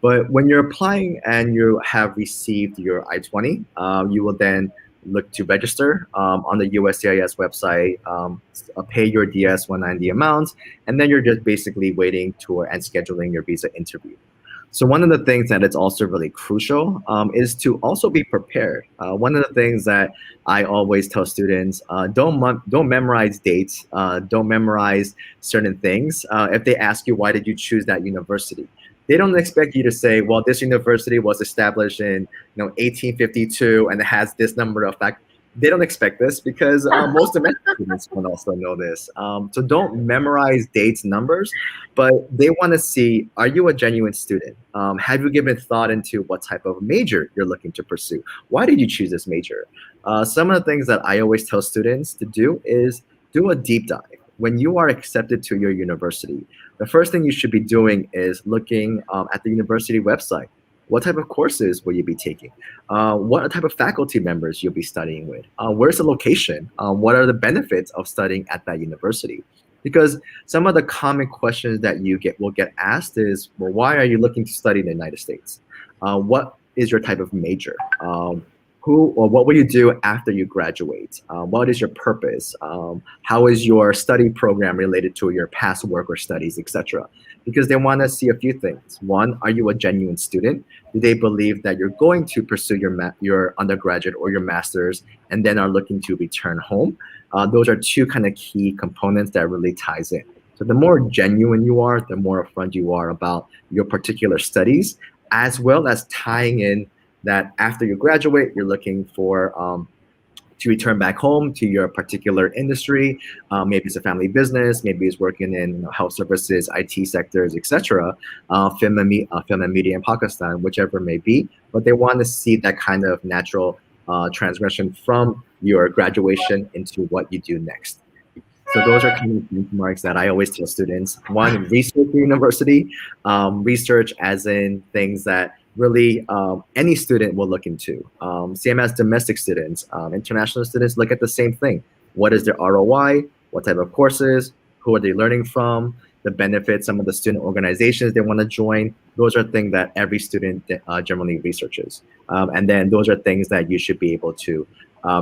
But when you're applying and you have received your I-20, you will then look to register on the USCIS website, pay your DS-190 amount, and then you're just basically waiting and scheduling your visa interview. So one of the things that is also really crucial is to also be prepared. One of the things that I always tell students, don't memorize dates, don't memorize certain things. If they ask you, why did you choose that university? They don't expect you to say, well, this university was established in 1852 and it has this number of fact. They don't expect this because most domestic students can also know this. So don't memorize dates, numbers, but they want to see, are you a genuine student? Have you given thought into what type of major you're looking to pursue? Why did you choose this major? Some of the things that I always tell students to do is do a deep dive. When you are accepted to your university, the first thing you should be doing is looking at the university website. What type of courses will you be taking? What type of faculty members you'll be studying with? Where's the location? What are the benefits of studying at that university? Because some of the common questions that will get asked is, well, why are you looking to study in the United States? What is your type of major? Who or what will you do after you graduate? What is your purpose? How is your study program related to your past work or studies, etc.? Because they want to see a few things. One, are you a genuine student? Do they believe that you're going to pursue your undergraduate or your master's and then are looking to return home? Those are two kind of key components that really ties in. So the more genuine you are, the more upfront you are about your particular studies, as well as tying in that after you graduate, you're looking for to return back home to your particular industry. Maybe it's a family business, maybe it's working in health services, IT sectors, etc. Film and media in Pakistan, whichever it may be. But they want to see that kind of natural transgression from your graduation into what you do next. So those are kind of benchmarks that I always tell students. One, research the university, research as in things that really any student will look into. Same as domestic students, international students look at the same thing. What is their ROI? What type of courses? Who are they learning from? The benefits, some of the student organizations they want to join. Those are things that every student generally researches. And then those are things that you should be able to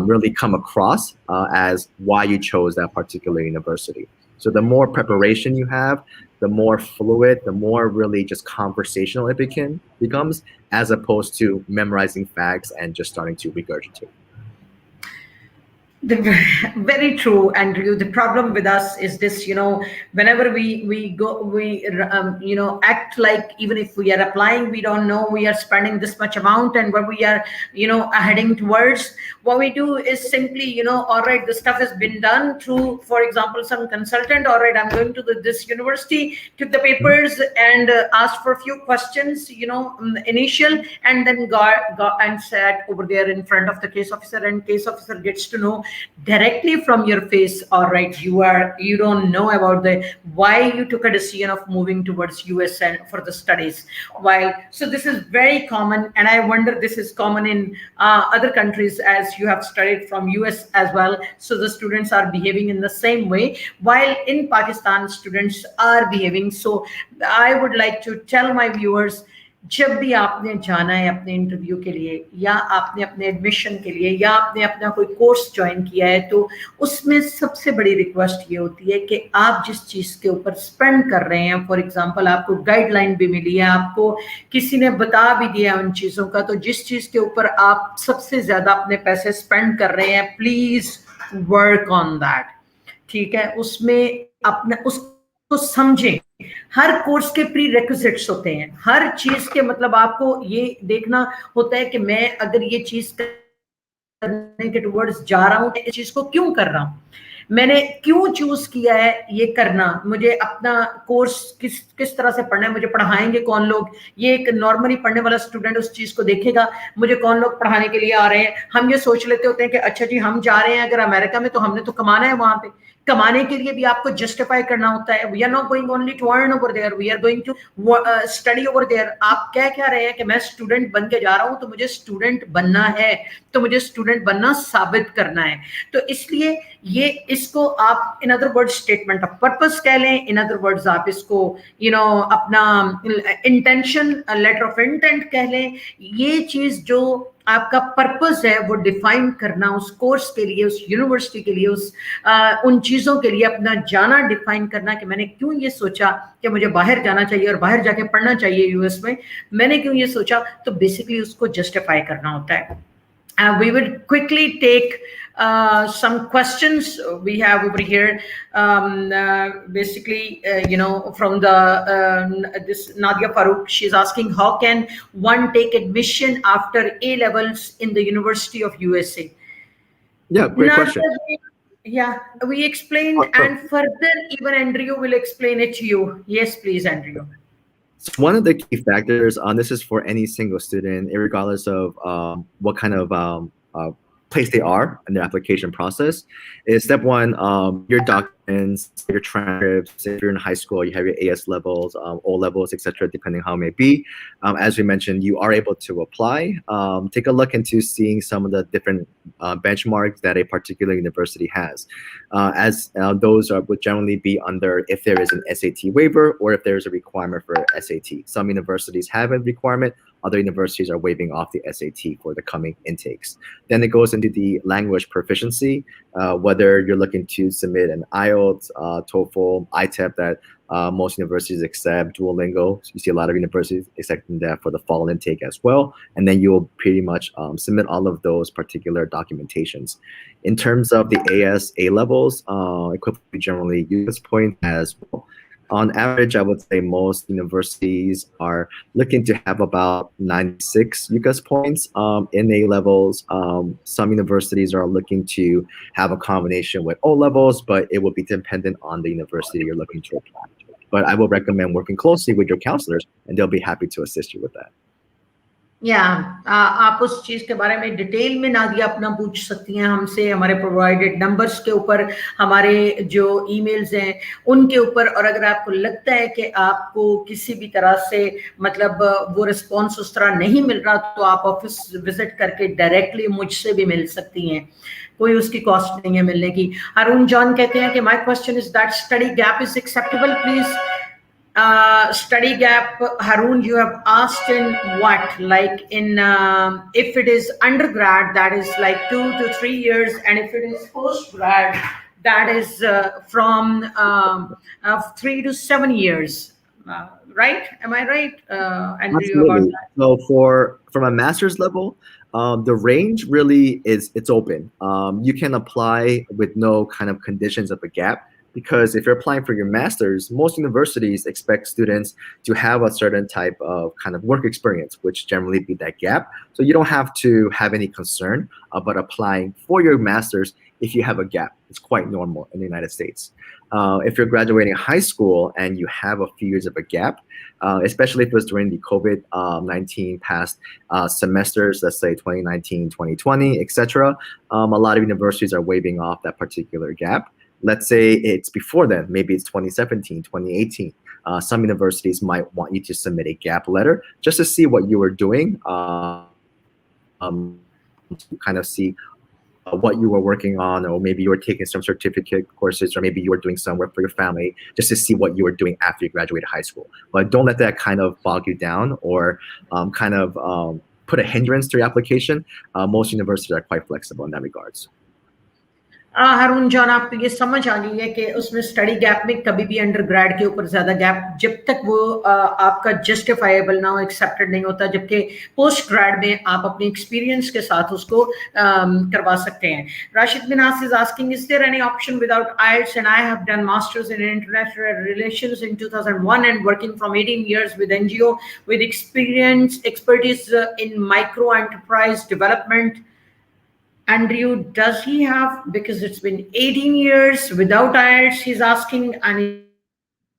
really come across as why you chose that particular university. So the more preparation you have, the more fluid, the more really just conversational it becomes, as opposed to memorizing facts and just starting to regurgitate. Very true, Andrew. The problem with us is this, whenever we act like, even if we are applying, we don't know we are spending this much amount and what we are, heading towards. What we do is simply, all right, the stuff has been done through, for example, some consultant. All right, I'm going to this university, took the papers and asked for a few questions, initial, and then got and sat over there in front of the case officer, and case officer gets to know directly from your face, all right, you don't know about why you took a decision of moving towards US and for the studies. So this is very common, and I wonder this is common in other countries, as you have studied from US as well. So the students are behaving in the same way, while in Pakistan students are behaving. So I would like to tell my viewers, जब भी आपने जाना है अपने interview के लिए, या आपने अपने एडमिशन के लिए, या आपने अपना कोई कोर्स ज्वाइन किया है, तो उसमें सबसे बड़ी रिक्वेस्ट ये होती है कि आप जिस चीज़ के ऊपर स्पेंड कर रहे हैं, फॉर एग्जांपल आपको गाइडलाइन भी मिली है, आपको किसी ने बता भी दिया उन चीज़ों का, तो जिस चीज़ के ऊपर आप सबसे ज़्यादा अपने पैसे स्पेंड कर रहे हैं, प्लीज़ वर्क ऑन दैट. ठीक है, उसमें अपना उसको समझें. हर कोर्स के प्री रिक्विजिट्स होते हैं, हर चीज के मतलब आपको ये देखना होता है कि मैं अगर ये चीज करने के टुवर्ड्स जा रहा हूं तो इस चीज को क्यों कर रहा हूं, मैंने क्यों चूज किया है ये करना, मुझे अपना कोर्स किस किस तरह से पढ़ना है, मुझे पढ़ाएंगे कौन लोग, ये एक नॉर्मली पढ़ने वाला स्टूडेंट उस चीज को देखेगा, मुझे कौन लोग पढ़ाने के लिए आ रहे हैं। हम ये सोच लेते होते हैं कि अच्छा जी हम जा रहे हैं अगर अमेरिका में तो हमने तो कमाना है, वहां पे कमाने के लिए भी आपको जस्टिफाई करना होता है। We are not going only to earn over there, we are going to study over there. आप कह क्या रहे हैं कि मैं स्टूडेंट बन के जा रहा हूं तो मुझे स्टूडेंट बनना है, तो मुझे स्टूडेंट बनना साबित करना है। तो इसलिए ये इसको आप in other words statement of purpose कह लें, इन अदर वर्ड्स आप इसको अपना इंटेंशन लेटर ऑफ इंटेंट कह लें। ये चीज जो आपका पर्पस है वो डिफाइन करना, उस कोर्स के लिए, उस यूनिवर्सिटी के लिए, उन चीजों के लिए अपना जाना डिफाइन करना कि मैंने क्यों ये सोचा कि मुझे बाहर जाना चाहिए और बाहर जाके पढ़ना चाहिए यूएस में, मैंने क्यों ये सोचा, तो बेसिकली उसको जस्टिफाई करना होता है। We would quickly take some questions we have over here. Basically, from this Nadia Farooq, she's asking, how can one take admission after A levels in the University of USA? Yeah, great Nadia, question. Yeah, we explained, and further, even Andrew will explain it to you. Yes, please, Andrew. So one of the key factors on this is for any single student, regardless of what kind of place they are in their application process, is step one, your documents, your transcripts. If you're in high school, you have your AS levels, O levels, etc., depending how it may be. As we mentioned, you are able to apply. Take a look into seeing some of the different benchmarks that a particular university has, as those would generally be under if there is an SAT waiver or if there is a requirement for SAT. Some universities have a requirement, other universities are waiving off the SAT for the coming intakes. Then it goes into the language proficiency, whether you're looking to submit an IELTS, TOEFL, ITEP that most universities accept, Duolingo. So you see a lot of universities accepting that for the fall intake as well. And then you'll pretty much submit all of those particular documentations. In terms of the AS A levels, equivalent generally US point as well. On average, I would say most universities are looking to have about 96 UCAS points in A levels. Some universities are looking to have a combination with O levels, but it will be dependent on the university you're looking to apply. But I will recommend working closely with your counselors, and they'll be happy to assist you with that. आप उस चीज के बारे में detail में नादिया अपना पूछ सकती हैं हमसे, हमारे प्रोवाइडेड नंबर्स के ऊपर, हमारे जो ईमेल्स हैं उनके ऊपर। और अगर आपको लगता है कि आपको किसी भी तरह से मतलब वो रिस्पॉन्स उस तरह नहीं मिल रहा, तो आप ऑफिस विजिट करके डायरेक्टली मुझसे भी मिल सकती हैं, कोई उसकी कॉस्ट नहीं है मिलने की। अरुण जॉन कहते हैं कि my question is that study gap is acceptable please. Study gap, Harun, you have asked in what, like in if it is undergrad, that is like 2 to 3 years, and if it is postgrad, that is from 3 to 7 years, right? Am I right, Andrew, about that? So from a master's level, the range really it's open. You can apply with no kind of conditions of a gap. Because if you're applying for your master's, most universities expect students to have a certain type of kind of work experience, which generally be that gap. So you don't have to have any concern about applying for your master's if you have a gap. It's quite normal in the United States. If you're graduating high school and you have a few years of a gap, especially if it was during the COVID-19 past semesters, let's say 2019, 2020, etc., a lot of universities are waiving off that particular gap. Let's say it's before then, maybe it's 2017, 2018. Some universities might want you to submit a gap letter just to see what you were doing, to kind of see what you were working on, or maybe you were taking some certificate courses, or maybe you were doing some work for your family, just to see what you were doing after you graduated high school. But don't let that kind of bog you down or put a hindrance to your application. Most universities are quite flexible in that regards. Haroon John, आपको ये समझ आ गई है कि उसमें study gap में कभी भी अंडर ग्रेड के ऊपर ज्यादा गैप जब तक वो आपका जस्टिफाइबल ना हो, एक्सेप्टेड नहीं होता, जबकि पोस्ट ग्रेड में आप अपने एक्सपीरियंस के साथ उसको करवा सकते हैं. Rashid Minas is asking, is there any option without IELTS? And I have done masters in international relations in 2001 and working from 18 years with NGO with expertise in micro enterprise development. Andrew, does he have, because it's been 18 years without IELTS, he's asking, and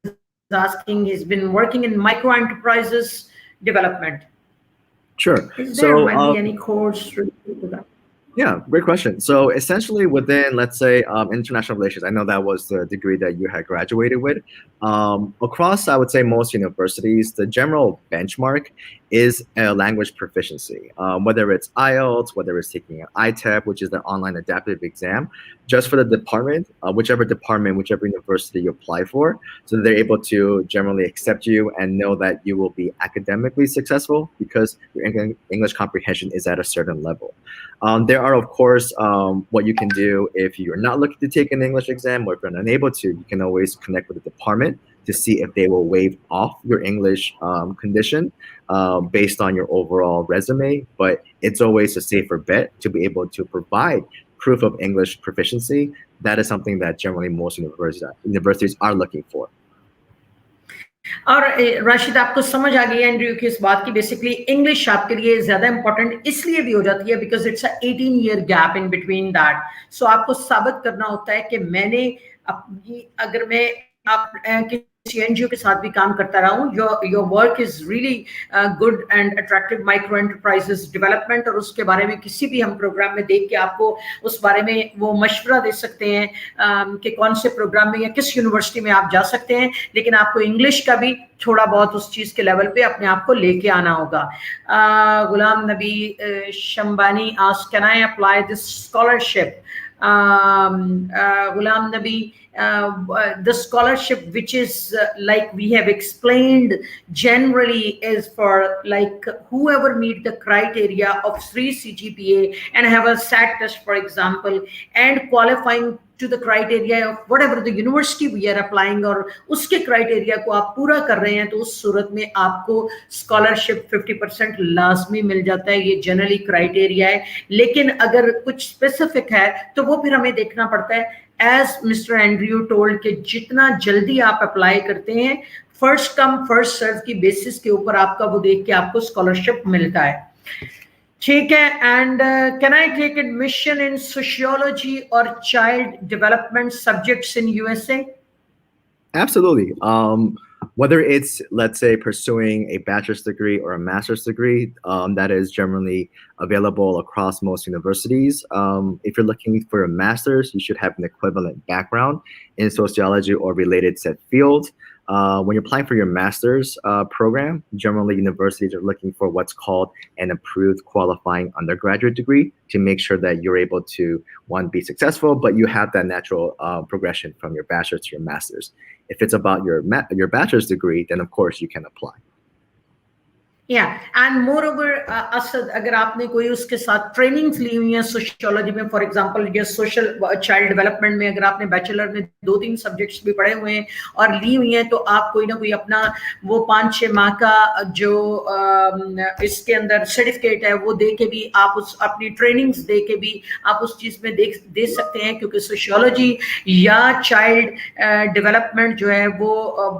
he's asking, he's been working in micro enterprises development. Sure. Is there So, might be any course related to that? yeah, great question. So essentially within, let's say, international relations, I know that was the degree that you had graduated with. Across, I would say, most universities, the general benchmark is a language proficiency, whether it's IELTS, whether it's taking an ITEP, which is the online adaptive exam, just for the department, whichever university you apply for, so that they're able to generally accept you and know that you will be academically successful because your English comprehension is at a certain level. There are, of course, what you can do if you're not looking to take an English exam, or if you're unable to, you can always connect with the department to see if they will waive off your English condition based on your overall resume. But it's always a safer bet to be able to provide proof of English proficiency. That is something that generally most universities are looking for. और राशिद, आपको समझ आ गई है Andrew की इस बात की, basically English आपके लिए ज्यादा इंपॉर्टेंट इसलिए भी हो जाती है because it's a 18 year gap in between that. So आपको साबित करना होता है कि मैंने अपनी, अगर मैं आप किसी एनजीओ के साथ भी काम करता रहा हूँ, your work is really good and attractive micro enterprises development, और उसके बारे में किसी भी हम प्रोग्राम में देख के आपको उस बारे में वो मशवरा दे सकते हैं कि कौन से प्रोग्राम में या किस यूनिवर्सिटी में आप जा सकते हैं, लेकिन आपको इंग्लिश का भी थोड़ा बहुत उस चीज के लेवल पे अपने आप को लेके आना होगा. Ghulam Nabi Shambani ask, can I apply this scholarship? Ghulam Nabi, the scholarship, which is like we have explained, generally is for like whoever meet the criteria of 3 CGPA and have a SAT test, for example, and qualifying to the criteria of whatever the university we are applying, और उसके criteria को आप पूरा कर रहे हैं, तो उस सूरत में आपको scholarship 50% लाजमी मिल जाता है. ये जनरली criteria है, लेकिन अगर कुछ specific है तो वो फिर हमें देखना पड़ता है. As Mr. Andrew told कि जितना जल्दी आप अप्लाई करते हैं, फर्स्ट कम फर्स्ट सर्व की बेसिस के ऊपर आपका वो देख के आपको स्कॉलरशिप मिलता है. ठीक है. And can I take admission in sociology और child development subjects in USA? Absolutely. Whether it's, let's say, pursuing a bachelor's degree or a master's degree, that is generally available across most universities. If you're looking for a master's, you should have an equivalent background in sociology or related said field. When you're applying for your master's program, generally universities are looking for what's called an approved qualifying undergraduate degree to make sure that you're able to, one, be successful, but you have that natural progression from your bachelor's to your master's. If it's about your bachelor's degree, then of course you can apply. Yeah, and moreover, Asad, अगर आपने कोई उसके साथ trainings ली हुई है sociology में, for example या social child development में, अगर आपने बैचलर में 2-3 सब्जेक्ट्स भी पढ़े हुए हैं और ली हुई हैं, तो आप कोई ना कोई अपना वो 5-6 माह का जो इसके अंदर सर्टिफिकेट है वो दे के भी आप उस अपनी ट्रेनिंग्स दे के भी आप उस चीज में दे सकते हैं, क्योंकि सोशियोलॉजी या चाइल्ड डेवलपमेंट जो है वो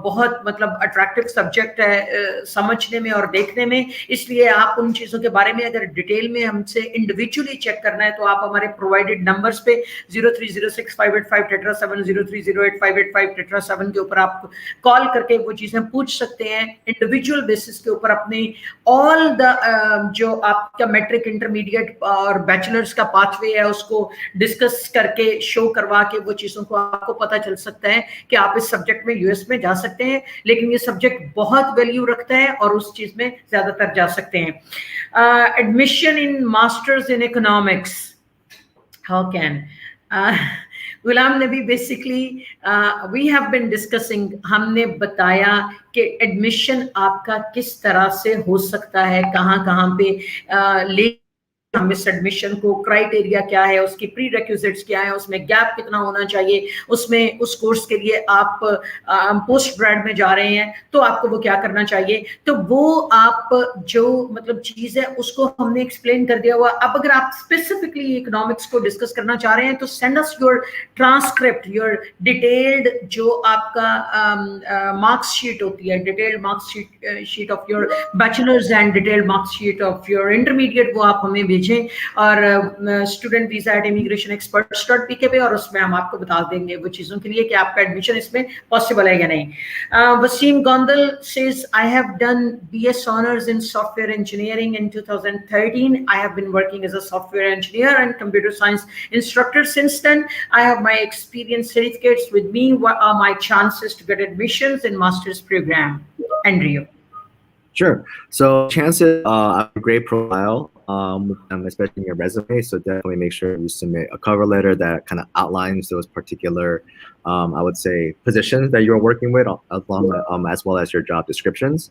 बहुत मतलब अट्रैक्टिव सब्जेक्ट है समझने में और देखने में. इसलिए आप उन चीजों के बारे में अगर डिटेल में हमसे इंडिविजुअली चेक करना है, तो आप हमारे प्रोवाइडेड नंबर्स पे 03065857 03085857 के ऊपर आप कॉल करके वो चीजें पूछ सकते हैं. इंडिविजुअल बेसिस के ऊपर अपने ऑल द जो आपका मैट्रिक, इंटरमीडिएट और बैचलर्स का पाथवे है उसको डिस्कस करके शो करवा के वो चीजों को आपको पता चल सकता है कि आप इस सब्जेक्ट में यूएस में जा सकते हैं, लेकिन ये सब्जेक्ट बहुत वैल्यू रखता है और उस चीज में ज्यादातर जा सकते हैं. Admission in masters in economics, how can? Ghulam Nabi, basically we have been discussing, हमने बताया कि एडमिशन आपका किस तरह से हो सकता है, कहाँ कहाँ पे मिस एडमिशन को क्राइटेरिया क्या है, उसकी प्री रिक्विजिट्स क्या है, उसमें गैप कितना होना चाहिए, उसमें उस कोर्स के लिए आप पोस्ट ग्रेड में जा रहे हैं तो आपको वो क्या करना चाहिए, तो वो आप जो मतलब चीज है उसको हमने एक्सप्लेन कर दिया हुआ। अब अगर आप स्पेसिफिकली इकोनॉमिक्स को डिस्कस करना चाह रहे हैं तो send us your transcript, your detailed जो आपका मार्क्स शीट होती है, detailed marks sheet of your bachelors and detailed marks sheet of your intermediate, वो आप हमें भेजें और student visa at immigration experts .pk पे, और उसमें हम आपको बता देंगे वो चीजों के लिए कि आपका एडमिशन इसमें पॉसिबल है या नहीं। Wasim Gondal says I have done BS honors in software engineering in 2013. I have been working as a software engineer and computer science instructor since then. I have my experience certificates with me. What are my chances to get admissions in master's program? Andrew. Sure. So chances, a great profile, especially in your resume. So definitely make sure you submit a cover letter that kind of outlines those particular, I would say, positions that you're working with, along as well as your job descriptions.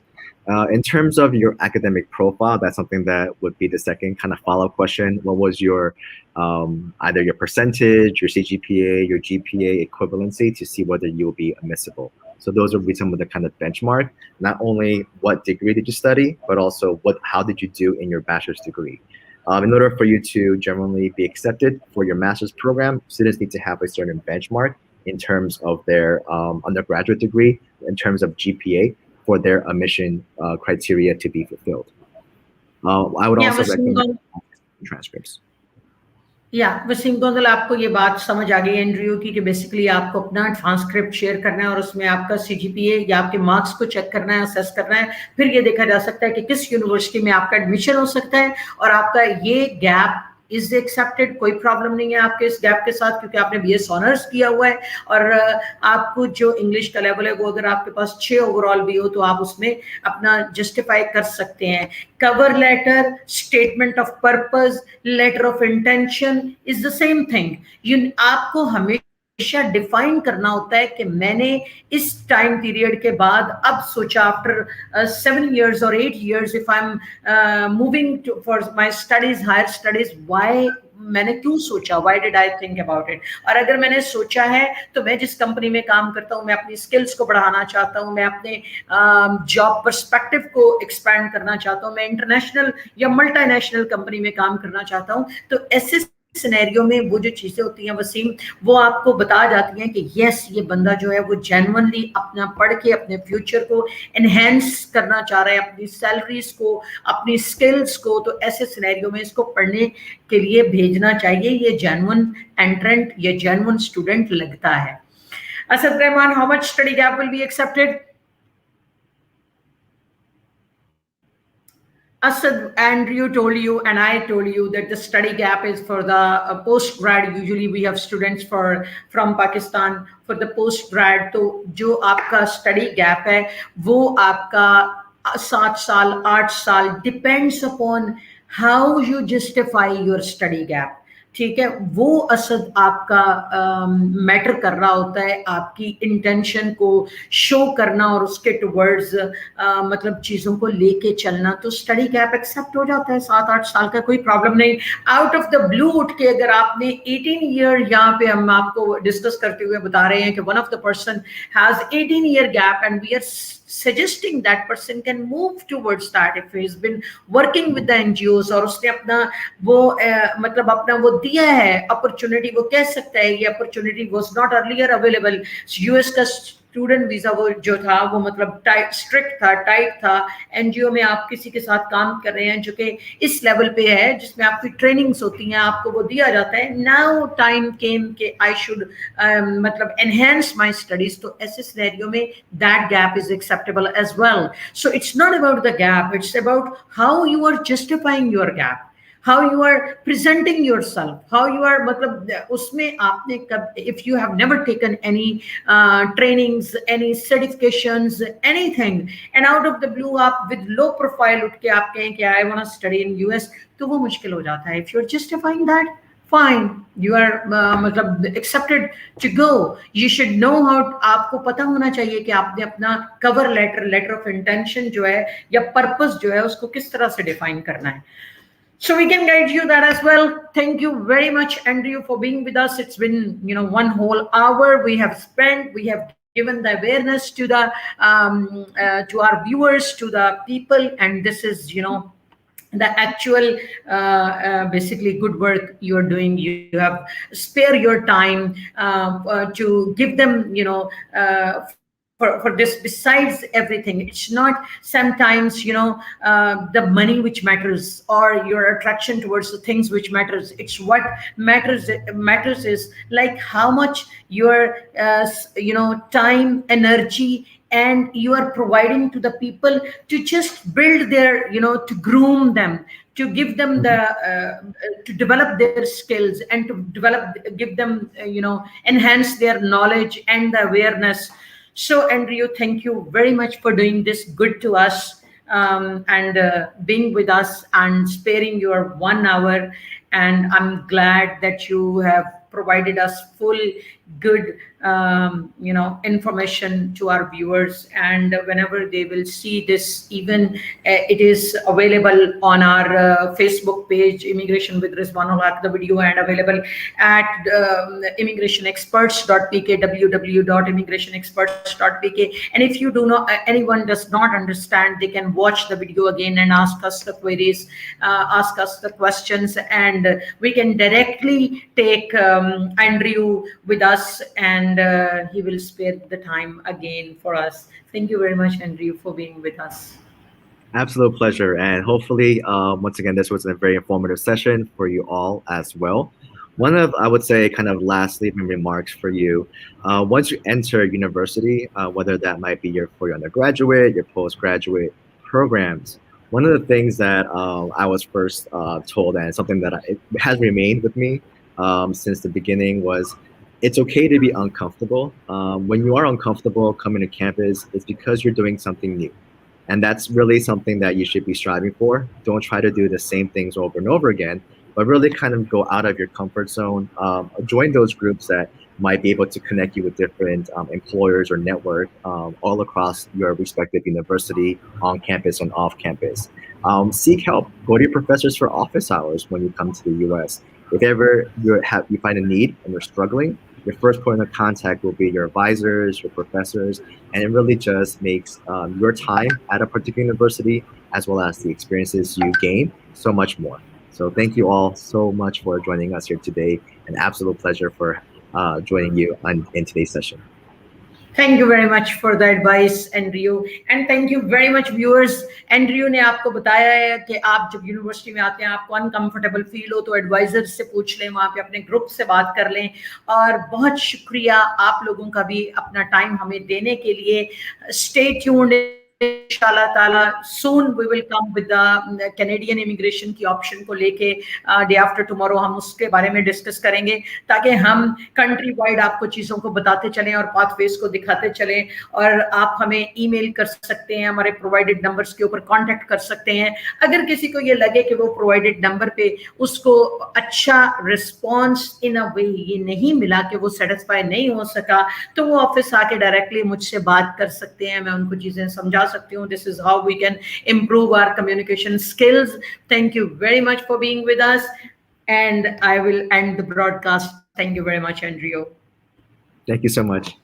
In terms of your academic profile, that's something that would be the second kind of follow-up question. What was your either your percentage, your CGPA, your GPA equivalency to see whether you will be admissible? So those would be some of the kind of benchmark, not only what degree did you study, but also how did you do in your bachelor's degree. In order for you to generally be accepted for your master's program, students need to have a certain benchmark in terms of their undergraduate degree, in terms of GPA, for their admission criteria to be fulfilled. I would also recommend transcripts. या वसीम गोंदल, आपको ये बात समझ आ गई Andrew की कि basically आपको अपना ट्रांसक्रिप्ट शेयर करना है और उसमें आपका सीजीपीए या आपके मार्क्स को चेक करना है, असेस करना है, फिर ये देखा जा सकता है कि किस यूनिवर्सिटी में आपका एडमिशन हो सकता है और आपका ये गैप इज एक्सेप्टेड, कोई प्रॉब्लम नहीं है आपके इस गैप के साथ क्योंकि आपने बीएस ऑनर्स किया हुआ है और आपको जो इंग्लिश का लेवल है वो अगर आपके पास 6 ओवरऑल भी हो तो आप उसमें अपना जस्टिफाई कर सकते हैं। Cover letter, statement of purpose, letter of intention is the same thing. आपको हमेशा डिफाइन करना होता है कि मैंने इस टाइम पीरियड के बाद अब सोचा आफ्टर 7 years और 8 years if I'm moving for my studies, higher studies, why मैंने क्यों सोचा, why did I think about it। और अगर मैंने सोचा है तो मैं जिस कंपनी में काम करता हूँ मैं अपनी स्किल्स को बढ़ाना चाहता हूँ, मैं अपने जॉब पर्सपेक्टिव को एक्सपैंड करना चाहता हूँ, मैं इंटरनेशनल या मल्टीनेशनल कंपनी में काम करना चाहता हूँ, तो ऐसे सिनेरियो में वो जो चीजें होती हैं वसीम, वो आपको बता जाती हैं कि यस ये बंदा जो है वो जेन्युइनली अपना पढ़ के अपने फ्यूचर को एनहेंस करना चाह रहा है, अपनी सैलरीज को, अपनी स्किल्स को, तो ऐसे सिनेरियो में इसको पढ़ने के लिए भेजना चाहिए। ये जेन्युइन एंट्रेंट, ये जेन्युइन स्टूडेंट लगता है। Asad Rahman, how much study gap will be accepted? Asad, Andrew told you and I told you that the study gap is for the postgrad. Usually we have students from Pakistan for the postgrad. तो जो आपका study gap है वो आपका 7 साल 8 साल depends upon how you justify your study gap। ठीक है, वो असद आपका मैटर कर रहा होता है, आपकी इंटेंशन को शो करना और उसके टुवर्ड्स मतलब चीज़ों को लेके चलना। तो स्टडी गैप एक्सेप्ट हो जाता है, 7-8 साल का कोई प्रॉब्लम नहीं। आउट ऑफ द ब्लू उठ के अगर आपने 18 ईयर, यहाँ पे हम आपको डिस्कस करते हुए बता रहे हैं कि one of the person has 18 year gap and we are suggesting that person can move towards that if he's been working with the NGOs और उसने अपना वो मतलब अपना वो दिया है अपॉर्चुनिटी, वो कह सकता है ये opportunity was not earlier available. US का स्टूडेंट वीजा वो जो था वो मतलब टाइट स्ट्रिक्ट था, टाइट था। एनजीओ में आप किसी के साथ काम कर रहे हैं जो कि इस लेवल पे है जिसमें आपकी ट्रेनिंग्स होती हैं, आपको वो दिया जाता है। नाउ टाइम केम के आई शुड मतलब एनहेंस माय स्टडीज, तो ऐसे सिनेरियो में that gap is acceptable as well. So it's not about the gap, it's about how you are justifying your gap, how you are presenting yourself, how you are मतलब उसमें आपने कब, if you have never taken any trainings, any certifications, anything and out of the blue आप with low profile उठ के आप कहें कि I want to study in US, तो वो मुश्किल हो जाता है। If you are justifying that, fine, you are मतलब accepted to go। You should know how, आपको पता होना चाहिए कि आपने अपना cover letter, letter of intention जो है या purpose जो है उसको किस तरह से define करना है। So we can guide you that as well. Thank you very much, Andrew, for being with us. It's been, one whole hour we have spent. We have given the awareness to the to our viewers, to the people, and this is, the actual basically good work you're doing. You have spare your time to give them, for this. Besides everything, it's not sometimes, the money which matters, or your attraction towards the things which matters. It's what matters is like how much your time, energy, and you are providing to the people to just build their, to groom them, to give them the to develop their skills, and to give them, enhance their knowledge and the awareness. So, Andrew, thank you very much for doing this good to us, and being with us and sparing your 1 hour. And I'm glad that you have provided us full good, information to our viewers. And whenever they will see this, even it is available on our Facebook page, Immigration with Rizwanul Haq, the video, and available at immigrationexperts.pk, www.immigrationexperts.pk. And if you do not, anyone does not understand, they can watch the video again and ask us the queries, ask us the questions, and we can directly take Andrew with us, and he will spare the time again for us. Thank you very much, Andrew, for being with us. Absolute pleasure. And hopefully, once again, this was a very informative session for you all as well. One of, I would say, kind of last leaving remarks for you, once you enter university, whether that might be for your undergraduate, your postgraduate programs, one of the things that I was first told, and something that it has remained with me since the beginning, was it's okay to be uncomfortable. When you are uncomfortable coming to campus, it's because you're doing something new. And that's really something that you should be striving for. Don't try to do the same things over and over again, but really kind of go out of your comfort zone. Join those groups that might be able to connect you with different employers or network all across your respective university, on campus and off campus. Seek help. Go to your professors for office hours when you come to the US. If ever you find a need and you're struggling, your first point of contact will be your advisors, your professors, and it really just makes your time at a particular university, as well as the experiences you gain, so much more. So thank you all so much for joining us here today. An absolute pleasure for joining you in today's session. Thank you very much for the advice, Andrew, and thank you very much, viewers. Andrew ने आपको बताया है कि आप जब university में आते हैं, आपको अनकंफर्टेबल फील हो तो एडवाइजर से पूछ लें, वहाँ पे अपने ग्रुप से बात कर लें। और बहुत शुक्रिया आप लोगों का भी अपना टाइम हमें देने के लिए। Stay tuned. इंशाल्लाह ताला soon we will come with the Canadian immigration की ऑप्शन को लेके डे आफ्टर टुमारो हम उसके बारे में डिस्कस करेंगे, ताकि हम कंट्री वाइड आपको चीज़ों को बताते चलें और पाथवेज को दिखाते चलें। और आप हमें ईमेल कर सकते हैं, हमारे प्रोवाइडेड नंबर्स के ऊपर कांटेक्ट कर सकते हैं। अगर किसी को ये लगे कि वो प्रोवाइडेड नंबर पे उसको अच्छा रिस्पॉन्स इन अ वे ये नहीं मिला, कि वो सेटिस्फाई नहीं हो सका, तो वो ऑफिस आके डायरेक्टली मुझसे बात कर सकते हैं, मैं उनको चीज़ें समझा सकती हूँ। This is how we can improve our communication skills. Thank you very much for being with us, and I will end the broadcast. Thank you very much, Andrew. Thank you so much.